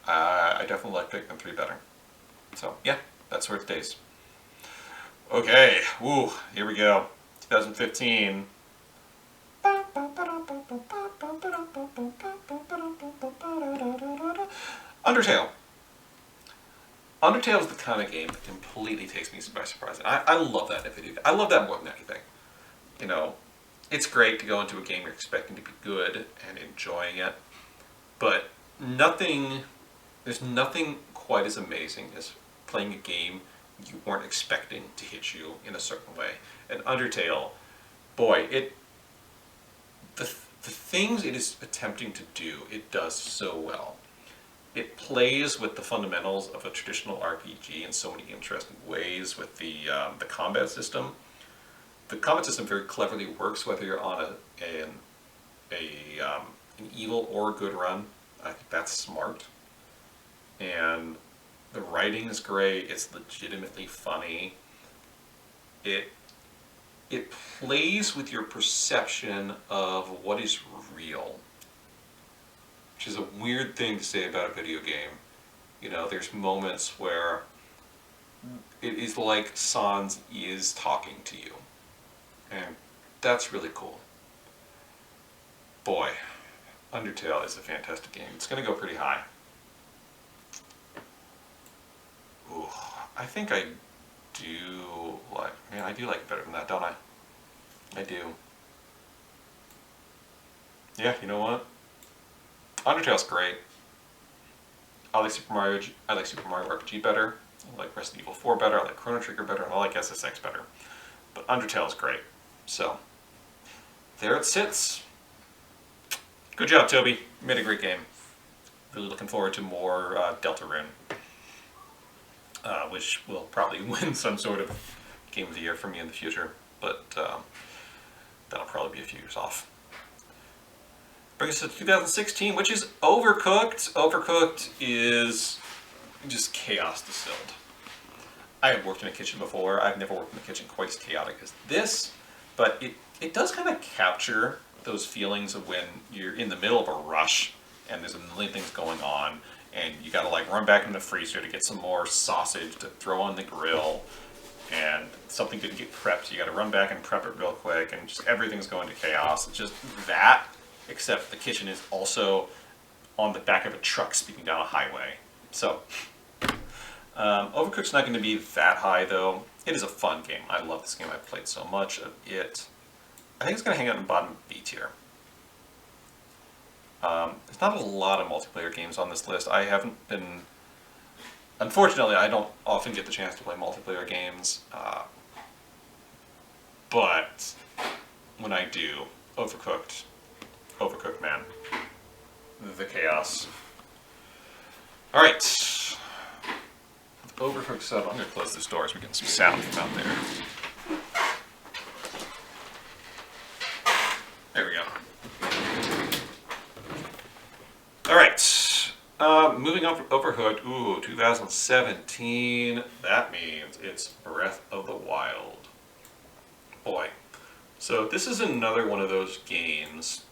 A: I definitely like Pikmin 3 better. So, yeah, that's where it stays. Okay, woo, here we go. 2015. Undertale. Undertale is the kind of game that completely takes me by surprise. And I love that in a video game. I love that more than anything. You know, it's great to go into a game you're expecting to be good and enjoying it, but there's nothing quite as amazing as playing a game you weren't expecting to hit you in a certain way. And Undertale, boy, the things it is attempting to do, it does so well. It plays with the fundamentals of a traditional RPG in so many interesting ways with the combat system. The combat system very cleverly works whether you're on an evil or good run. I think that's smart. And the writing is great. It's legitimately funny. It plays with your perception of what is real, which is a weird thing to say about a video game. You know, there's moments where it is like Sans is talking to you. And that's really cool. Boy, Undertale is a fantastic game. It's going to go pretty high. Ooh, I think I do like... Man, I do like it better than that, don't I? I do. Yeah, you know what? Undertale's great. I like Super Mario RPG better. I like Resident Evil 4 better, I like Chrono Trigger better, and I like SSX better. But Undertale is great. So, there it sits. Good job, Toby. You made a great game. Really looking forward to more Deltarune, which will probably win some sort of Game of the Year for me in the future, but that'll probably be a few years off. Brings us to 2016, which is Overcooked. Overcooked is just chaos distilled. I have worked in a kitchen before. I've never worked in a kitchen quite as chaotic as this, but it does kind of capture those feelings of when you're in the middle of a rush and there's a million things going on and you gotta like run back in the freezer to get some more sausage to throw on the grill and something didn't get prepped. You gotta run back and prep it real quick and just everything's going to chaos. It's just that, except the kitchen is also on the back of a truck speeding down a highway. So, Overcooked's not going to be that high though. It is a fun game. I love this game. I've played so much of it. I think it's going to hang out in the bottom B tier. There's not a lot of multiplayer games on this list. I haven't been... Unfortunately, I don't often get the chance to play multiplayer games. But when I do, Overcooked, man. The chaos. Alright. Overcooked stuff. I'm going to close this door so we get some sound from out there. There we go. Alright. Moving on from Overcooked. Ooh, 2017. That means it's Breath of the Wild. Boy. So this is another one of those games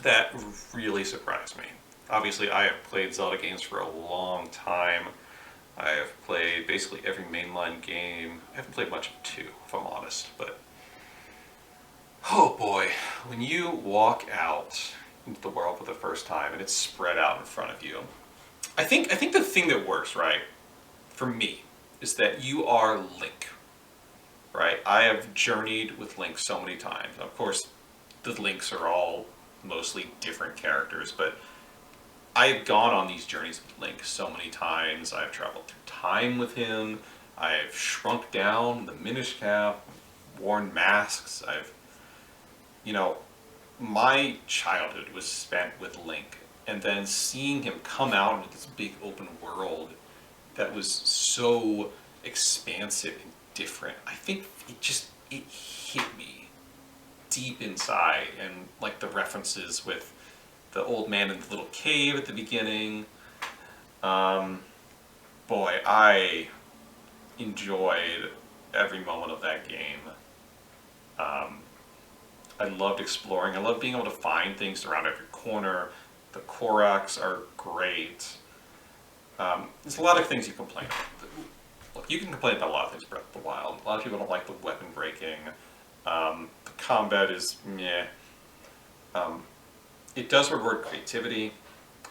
A: that really surprised me. Obviously, I have played Zelda games for a long time. I have played basically every mainline game. I haven't played much of 2, if I'm honest, but... Oh boy, when you walk out into the world for the first time and it's spread out in front of you, I think the thing that works, right, for me, is that you are Link, right? I have journeyed with Link so many times. Of course, the Links are all mostly different characters, but I've gone on these journeys with Link so many times. I've traveled through time with him. I've shrunk down the Minish Cap, worn masks. My childhood was spent with Link, and then seeing him come out into this big open world that was so expansive and different, I think it hit me deep inside, and like the references with the old man in the little cave at the beginning. Boy, I enjoyed every moment of that game. I loved exploring. I loved being able to find things around every corner. The Koroks are great. There's a lot of things you complain about. Look, you can complain about a lot of things Breath of the Wild. A lot of people don't like the weapon breaking. The combat is meh. It does reward creativity.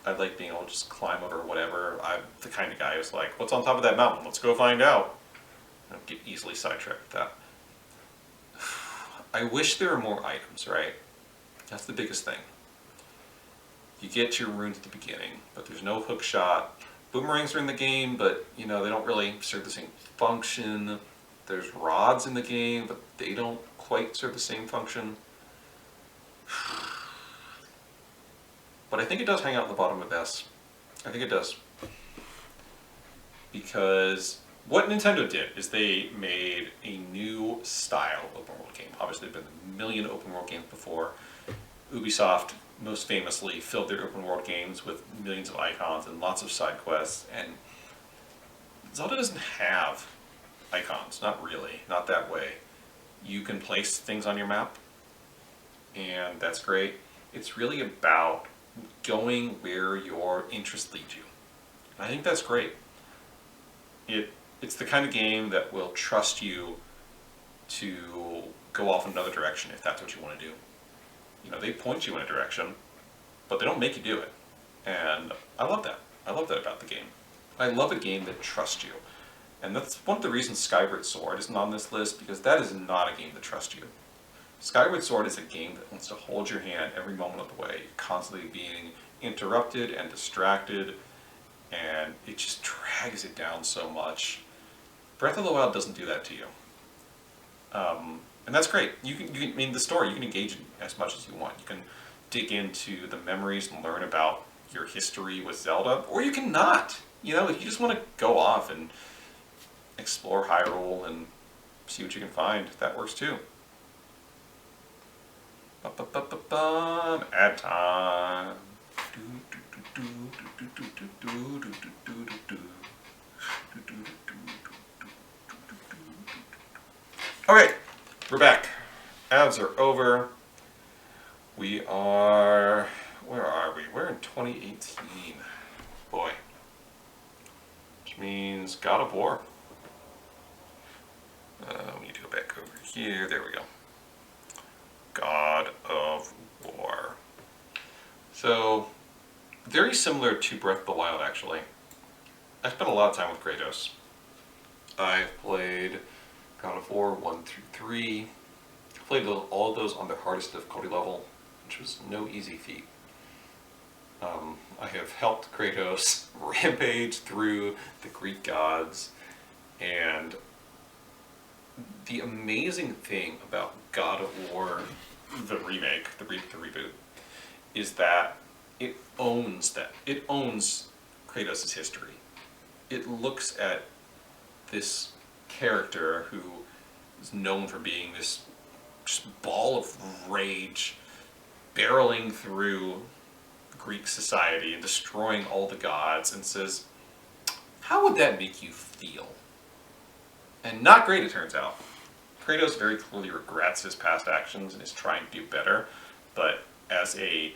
A: I like being able to just climb over whatever. I'm the kind of guy who's like, what's on top of that mountain? Let's go find out. I don't get easily sidetracked with that. I wish there were more items, right? That's the biggest thing. You get your runes at the beginning, but there's no hook shot. Boomerangs are in the game, but they don't really serve the same function. There's rods in the game, but they don't quite serve the same function. But I think it does hang out in the bottom of S. I think it does. Because what Nintendo did is they made a new style open world game. Obviously there have been a million open world games before. Ubisoft most famously filled their open world games with millions of icons and lots of side quests, and Zelda doesn't have icons, not really, not that way. You can place things on your map, and that's great. It's really about going where your interests lead you. And I think that's great. It's the kind of game that will trust you to go off in another direction if that's what you want to do. They point you in a direction, but they don't make you do it. And I love that. I love that about the game. I love a game that trusts you. And that's one of the reasons Skyward Sword isn't on this list, because that is not a game that trusts you. Skyward Sword is a game that wants to hold your hand every moment of the way, constantly being interrupted and distracted, and it just drags drags it down so much. Breath of the Wild doesn't do that to you. And that's great. You can, I mean, the story, you can engage in as much as you want. You can dig into the memories and learn about your history with Zelda, or you can not. You know, if you just want to go off and explore Hyrule and see what you can find, that works too. Ad time. Okay, we're back. Ads are over. We are, where are we? We're in 2018. Boy. Which means God of War. We need to go back over here. There we go. God of War. So, very similar to Breath of the Wild, actually. I spent a lot of time with Kratos. I've played God of War 1 through 3. I played all of those on the hardest difficulty level, which was no easy feat. I have helped Kratos rampage through the Greek gods, and the amazing thing about God of War, the remake, the reboot, is that it owns that. It owns Kratos' history. It looks at this character who is known for being this just ball of rage, barreling through Greek society and destroying all the gods, and says, how would that make you feel? And not great, it turns out. Kratos very clearly regrets his past actions and is trying to do better, but as a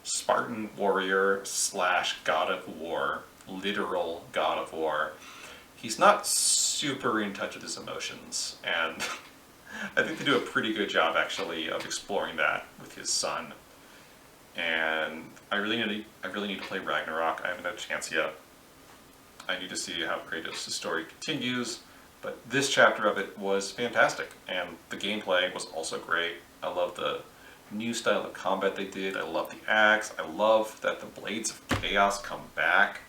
A: Spartan warrior slash god of war, literal god of war, he's not super in touch with his emotions, and I think they do a pretty good job actually of exploring that with his son. And I really need to play Ragnarok. I haven't had a chance yet. I need to see how Kratos' story continues, but this chapter of it was fantastic, and the gameplay was also great. I love the new style of combat they did. I love the axe. I love that the Blades of Chaos come back.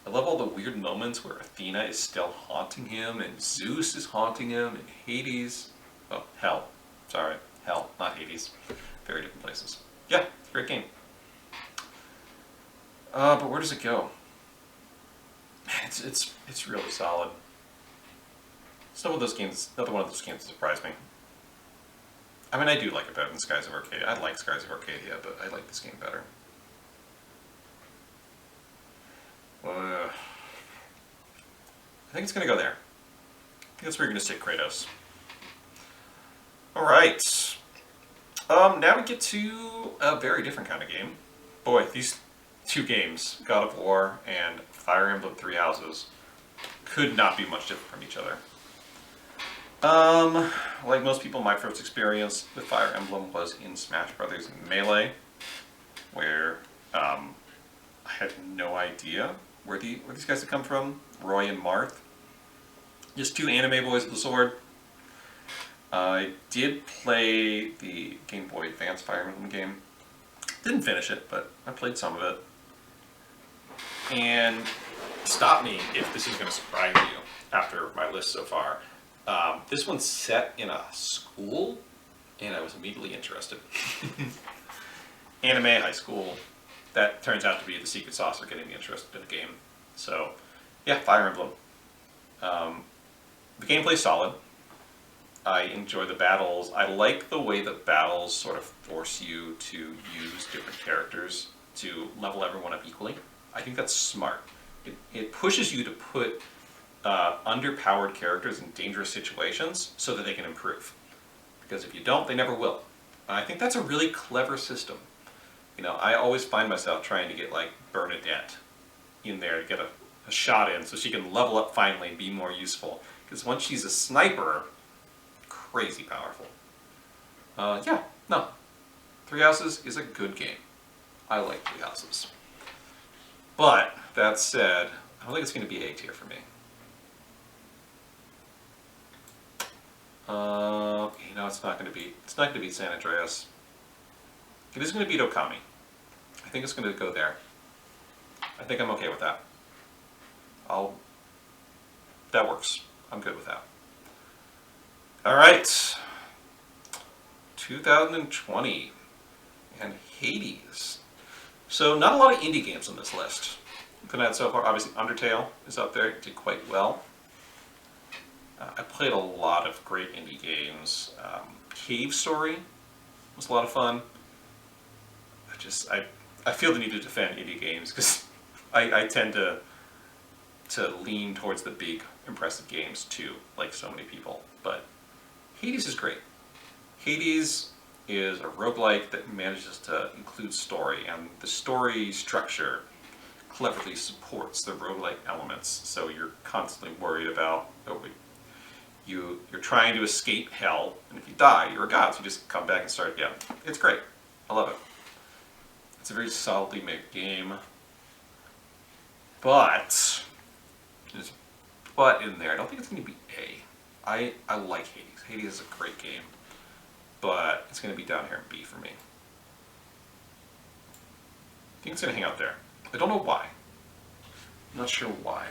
A: I love all the weird moments where Athena is still haunting him, and Zeus is haunting him, and Hades. Oh, Hell. Sorry. Hell, not Hades. Very different places. Yeah, it's a great game. But where does it go? It's really solid. Some of those games, another one of those games surprised me. I mean, I do like it better than Skies of Arcadia. I like Skies of Arcadia, but I like this game better. I think it's going to go there. I think that's where you're going to stick Kratos. Alright. Now we get to a very different kind of game. Boy, these two games, God of War and Fire Emblem Three Houses, could not be much different from each other. Like most people, my first experience with Fire Emblem was in Smash Brothers Melee, where I had no idea where these guys had come from, Roy and Marth. Just two anime boys with a sword. I did play the Game Boy Advance Fire Emblem game. Didn't finish it, but I played some of it. And stop me if this is going to surprise you after my list so far. This one's set in a school, and I was immediately interested. Anime, high school, that turns out to be the secret sauce for getting me interested in a game. So, yeah, Fire Emblem. The gameplay's solid. I enjoy the battles. I like the way the battles sort of force you to use different characters to level everyone up equally. I think that's smart. It pushes you to put underpowered characters in dangerous situations so that they can improve. Because if you don't, they never will. I think that's a really clever system. You know, I always find myself trying to get like Bernadette in there to get a shot in so she can level up finally and be more useful. Because once she's a sniper, crazy powerful. Yeah, no. Three Houses is a good game. I like Three Houses. But, that said, I don't think it's going to be A tier for me. You know, it's not going to be San Andreas. It is going to beat Okami. I think it's going to go there. I think I'm okay with that. that works. I'm good with that. All right, 2020 and Hades. So not a lot of indie games on this list. Looking at so far, obviously Undertale is up there. It did quite well. I played a lot of great indie games. Cave Story was a lot of fun. I feel the need to defend indie games because I tend to lean towards the big, impressive games too, like so many people. But Hades is great. Hades is a roguelike that manages to include story, and the story structure cleverly supports the roguelike elements, so you're constantly worried about, you're trying to escape hell, and if you die, you're a god, so you just come back and start again. It's great. I love it. It's a very solidly made game, but there's a but in there. I don't think it's going to be A. I like Hades. Hades is a great game, but it's going to be down here in B for me. I think it's going to hang out there. I don't know why. I'm not sure why.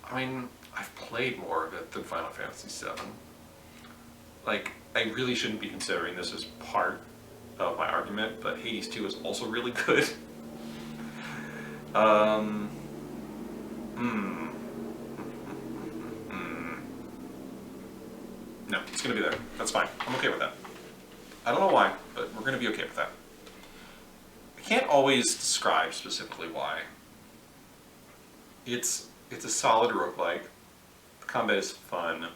A: I mean, I've played more of it than Final Fantasy VII. Like, I really shouldn't be considering this as part of my argument, but Hades 2 is also really good. No, it's going to be there. That's fine. I'm okay with that. I don't know why, but we're going to be okay with that. I can't always describe specifically why. It's a solid roguelike. The combat is fun.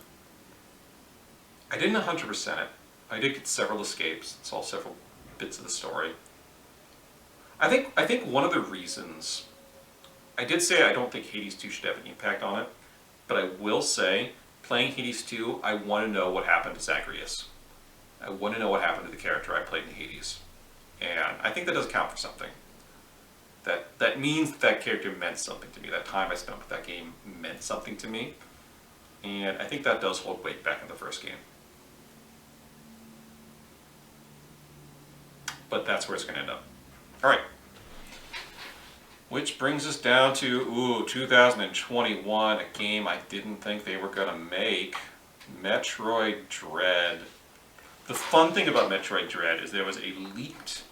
A: I didn't 100% it. I did get several escapes, saw several bits of the story. I think one of the reasons, I did say I don't think Hades 2 should have an impact on it, but I will say, playing Hades 2, I want to know what happened to Zagreus. I want to know what happened to the character I played in Hades. And I think that does count for something. That means that character meant something to me. That time I spent with that game meant something to me. And I think that does hold weight back in the first game. But that's where it's going to end up. Alright. Which brings us down to, 2021, a game I didn't think they were going to make. Metroid Dread. The fun thing about Metroid Dread is there was a leaked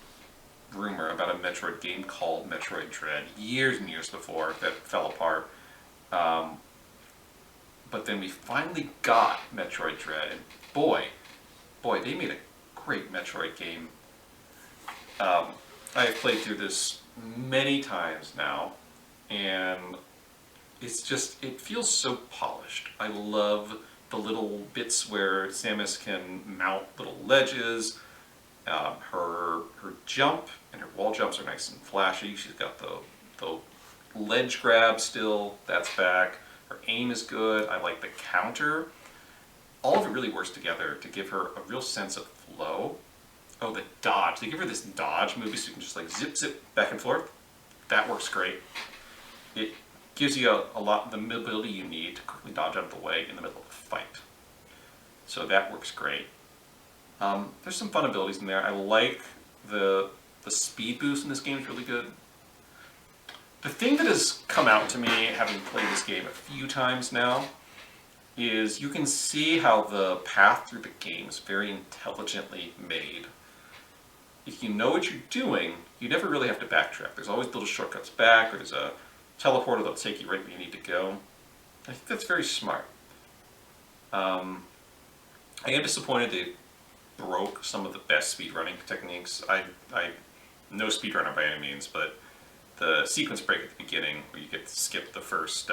A: rumor about a Metroid game called Metroid Dread years and years before that fell apart. But then we finally got Metroid Dread, and boy, they made a great Metroid game. I have played through this many times now, and it's just, it feels so polished. I love the little bits where Samus can mount little ledges. Her jump and her wall jumps are nice and flashy. She's got the ledge grab still, that's back. Her aim is good. I like the counter. All of it really works together to give her a real sense of flow. Oh, the dodge. They give her this dodge movie so you can just like zip back and forth. That works great. It gives you a lot of the mobility you need to quickly dodge out of the way in the middle of a fight. So that works great. There's some fun abilities in there. I like the speed boost in this game is really good. The thing that has come out to me, having played this game a few times now, is you can see how the path through the game is very intelligently made. If you know what you're doing, you never really have to backtrack. There's always little shortcuts back, or there's a teleporter that'll take you right where you need to go. I think that's very smart. I am disappointed they broke some of the best speedrunning techniques. I'm no speedrunner by any means, but the sequence break at the beginning, where you get to skip the first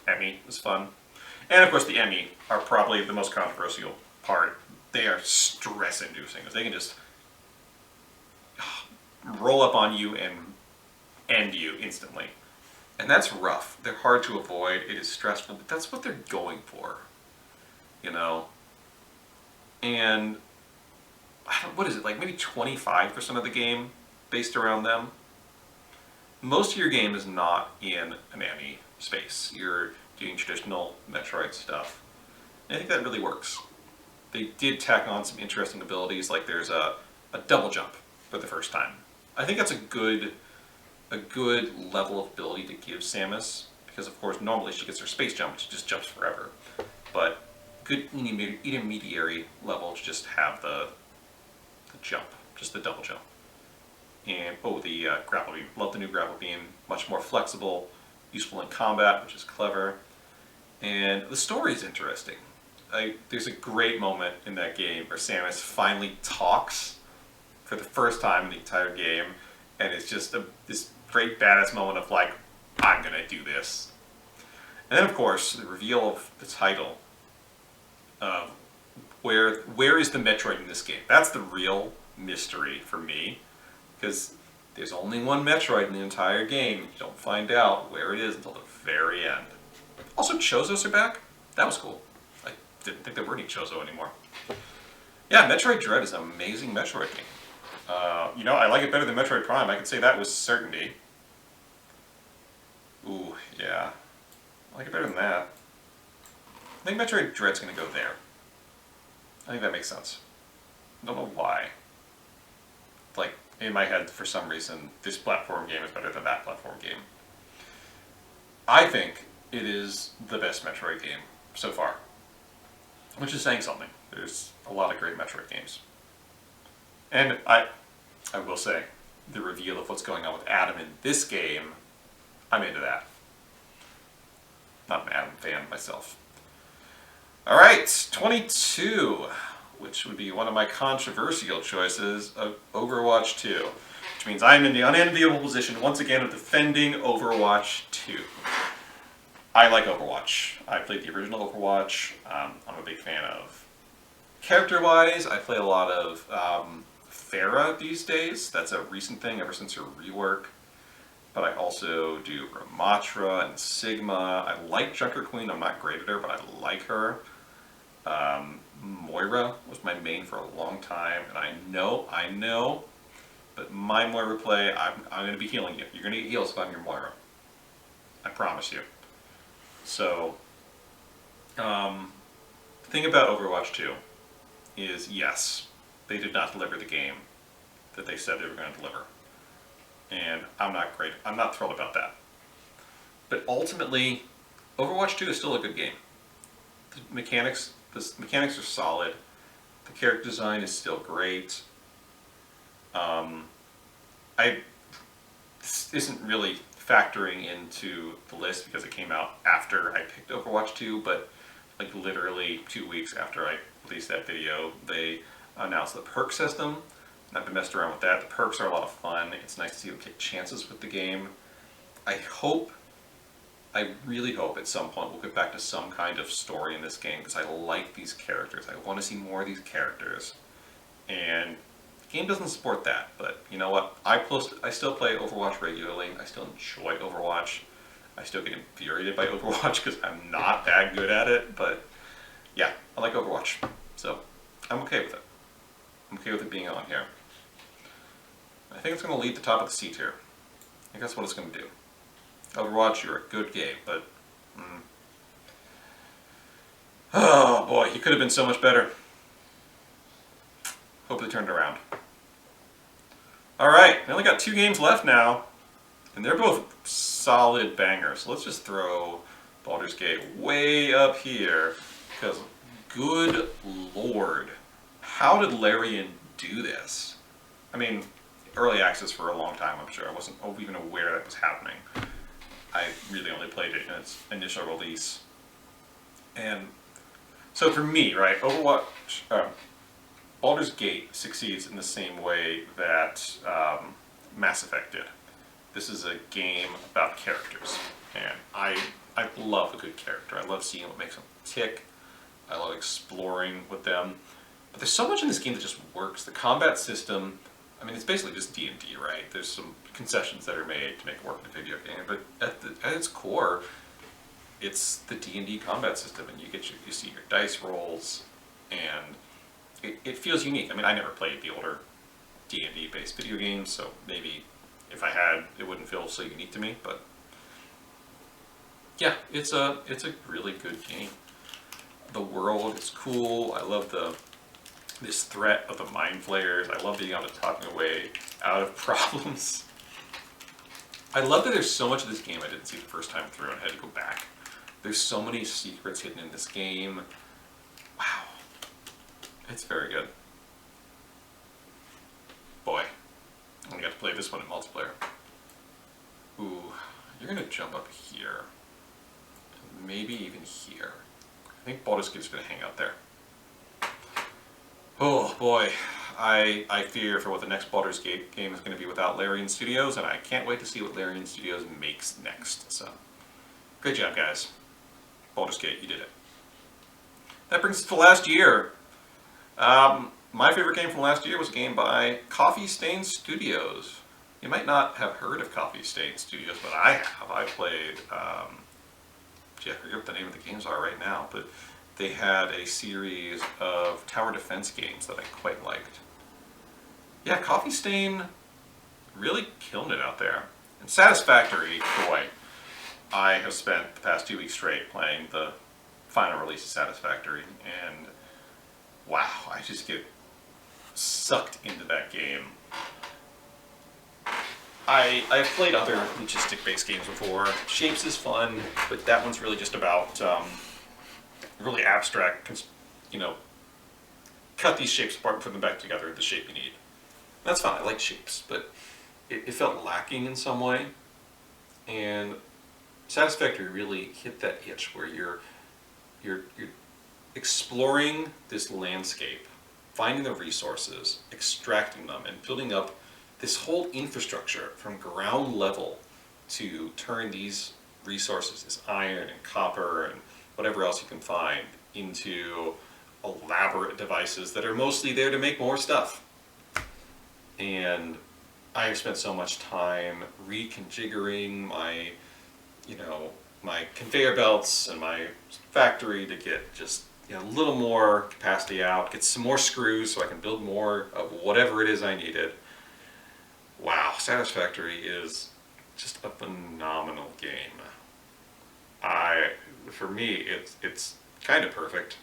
A: Emmy, is fun. And of course the Emmy are probably the most controversial part. They are stress-inducing. They can just roll up on you and end you instantly. And that's rough. They're hard to avoid. It is stressful, but that's what they're going for. You know? And what is it, like maybe 25% of the game based around them? Most of your game is not in an Emmy space. You're doing traditional Metroid stuff. And I think that really works. They did tack on some interesting abilities, like there's a double jump for the first time. I think that's a good a good level of ability to give Samus, because of course normally she gets her space jump, which just jumps forever. But good intermediary level to just have the jump, just the double jump. And oh, the grapple beam. Love the new grapple beam. Much more flexible, useful in combat, which is clever. And the story is interesting. There's a great moment in that game where Samus finally talks for the first time in the entire game, and it's just this great badass moment of like, I'm gonna do this. And then of course the reveal of the title of where is the Metroid in this game? That's the real mystery for me, because there's only one Metroid in the entire game. You don't find out where it is until the very end. Also, Chozos are back. That was cool. I didn't think there were any Chozo anymore. Yeah, Metroid Dread is an amazing Metroid game. You know, I like it better than Metroid Prime. I can say that with certainty. Ooh, yeah. I like it better than that. I think Metroid Dread's going to go there. I think that makes sense. I don't know why. Like, in my head, for some reason, this platform game is better than that platform game. I think it is the best Metroid game so far. Which is saying something. There's a lot of great Metroid games. And I will say, the reveal of what's going on with Adam in this game, I'm into that. Not an Adam fan myself. Alright, 22, which would be one of my controversial choices of Overwatch 2. Which means I'm in the unenviable position once again of defending Overwatch 2. I like Overwatch. I played the original Overwatch. I'm a big fan of. Character-wise, I play a lot of Pharah these days. That's a recent thing ever since her rework. But I also do Ramatra and Sigma. I like Junker Queen. I'm not great at her, but I like her. Moira was my main for a long time, and I know, but my Moira play, I'm going to be healing you. You're going to get heals if I'm your Moira. I promise you. So, the thing about Overwatch 2 is, yes, they did not deliver the game that they said they were going to deliver. And I'm not thrilled about that. But ultimately, Overwatch 2 is still a good game. The mechanics are solid. The character design is still great. This isn't really factoring into the list because it came out after I picked Overwatch 2, but like literally 2 weeks after I released that video, they announced the perk system. And I've been messed around with that. The perks are a lot of fun. It's nice to see them take chances with the game. I really hope at some point we'll get back to some kind of story in this game, because I like these characters. I want to see more of these characters. And the game doesn't support that, but you know what? I still play Overwatch regularly. I still enjoy Overwatch. I still get infuriated by Overwatch because I'm not that good at it, but yeah, I like Overwatch. So I'm okay with it. I'm okay with it being on here. I think it's going to lead the top of the C tier. I think that's what it's going to do. Overwatch, you're a good game, but oh boy, you could have been so much better. Hope they turned around. Alright, we only got 2 games left now, and they're both solid bangers. So let's just throw Baldur's Gate way up here, because good lord, how did Larian do this? I mean, early access for a long time, I'm sure. I wasn't even aware that was happening. I really only played it in its initial release. And so for me, right, Baldur's Gate succeeds in the same way that Mass Effect did. This is a game about characters, and I love a good character. I love seeing what makes them tick. I love exploring with them. But there's so much in this game that just works. The combat system, I mean, it's basically just D&D, right? There's some concessions that are made to make it work in a video game, but at its core, it's the D&D combat system, and you see your dice rolls, and it feels unique. I mean, I never played the older D&D based video games, so maybe if I had, it wouldn't feel so unique to me, but yeah, it's a really good game. The world is cool. I love this threat of the mind flayers. I love being able to talk my way out of problems. I love that there's so much of this game I didn't see the first time through and I had to go back. There's so many secrets hidden in this game. Wow. It's very good. Boy, I got to play this one in multiplayer. Ooh, you're going to jump up here. Maybe even here. I think Baldur's Gate's going to hang out there. Oh boy, I fear for what the next Baldur's Gate game is going to be without Larian Studios, and I can't wait to see what Larian Studios makes next. So, great job, guys. Baldur's Gate, you did it. That brings us to last year. My favorite game from last year was a game by Coffee Stain Studios. You might not have heard of Coffee Stain Studios, but I have. I played, gee, I forget what the name of the games are right now, but they had a series of tower defense games that I quite liked. Yeah, Coffee Stain really killing it out there. And Satisfactory, boy, I have spent the past 2 weeks straight playing the final release of Satisfactory, and wow, I just get sucked into that game. I've played other logistic-based games before. Shapes is fun, but that one's really just about really abstract, you know, cut these shapes apart and put them back together the shape you need. That's fine, I like shapes, but it felt lacking in some way. And Satisfactory really hit that itch where you're exploring this landscape, finding the resources, extracting them, and building up this whole infrastructure from ground level to turn these resources, this iron and copper and whatever else you can find, into elaborate devices that are mostly there to make more stuff. And I have spent so much time reconfiguring my, my conveyor belts and my factory to get just a little more capacity out, get some more screws so I can build more of whatever it is I needed. Wow, Satisfactory is just a phenomenal game. For me, it's kind of perfect.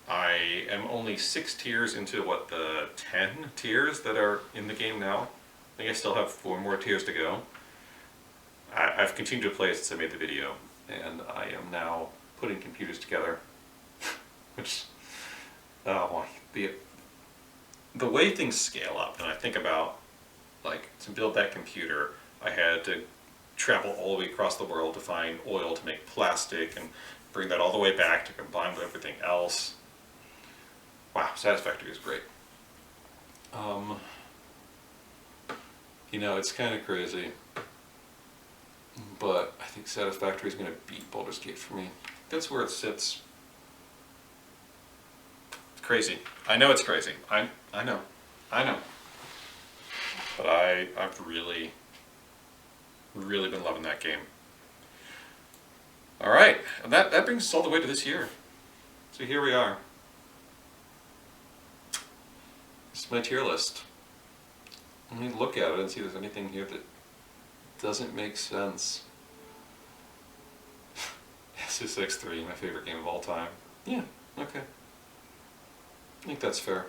A: I am only 6 tiers into the 10 tiers that are in the game now. I think I still have 4 more tiers to go. I've continued to play since I made the video, and I am now putting computers together. Which, oh boy, the way things scale up, and I think about, like, to build that computer, I had to travel all the way across the world to find oil to make plastic and bring that all the way back to combine with everything else. Wow, Satisfactory is great. It's kind of crazy, but I think Satisfactory is going to beat Baldur's Gate for me. That's where it sits. It's crazy. I know it's crazy. I know. But I've really been loving that game. All right, and that brings us all the way to this year. So here we are. This is my tier list. Let me look at it and see if there's anything here that doesn't make sense. SSX3, my favorite game of all time. Yeah, okay. I think that's fair.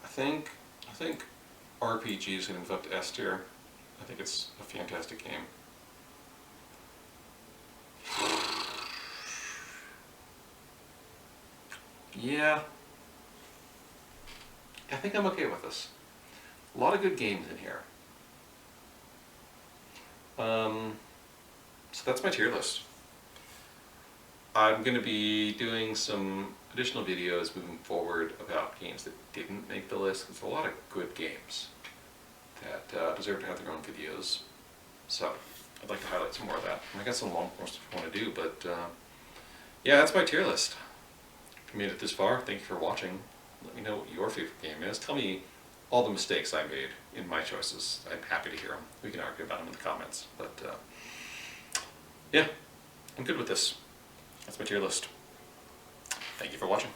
A: I think RPG is going to move up to S tier. I think it's a fantastic game. Yeah. I think I'm okay with this. A lot of good games in here. So that's my tier list. I'm going to be doing some additional videos moving forward about games that didn't make the list. There's a lot of good games that deserve to have their own videos. So I'd like to highlight some more of that. I got some long more stuff I want to do, but yeah, that's my tier list. If you made it this far, thank you for watching. Let me know what your favorite game is. Tell me all the mistakes I made in my choices. I'm happy to hear them. We can argue about them in the comments. But yeah, I'm good with this. That's my tier list. Thank you for watching.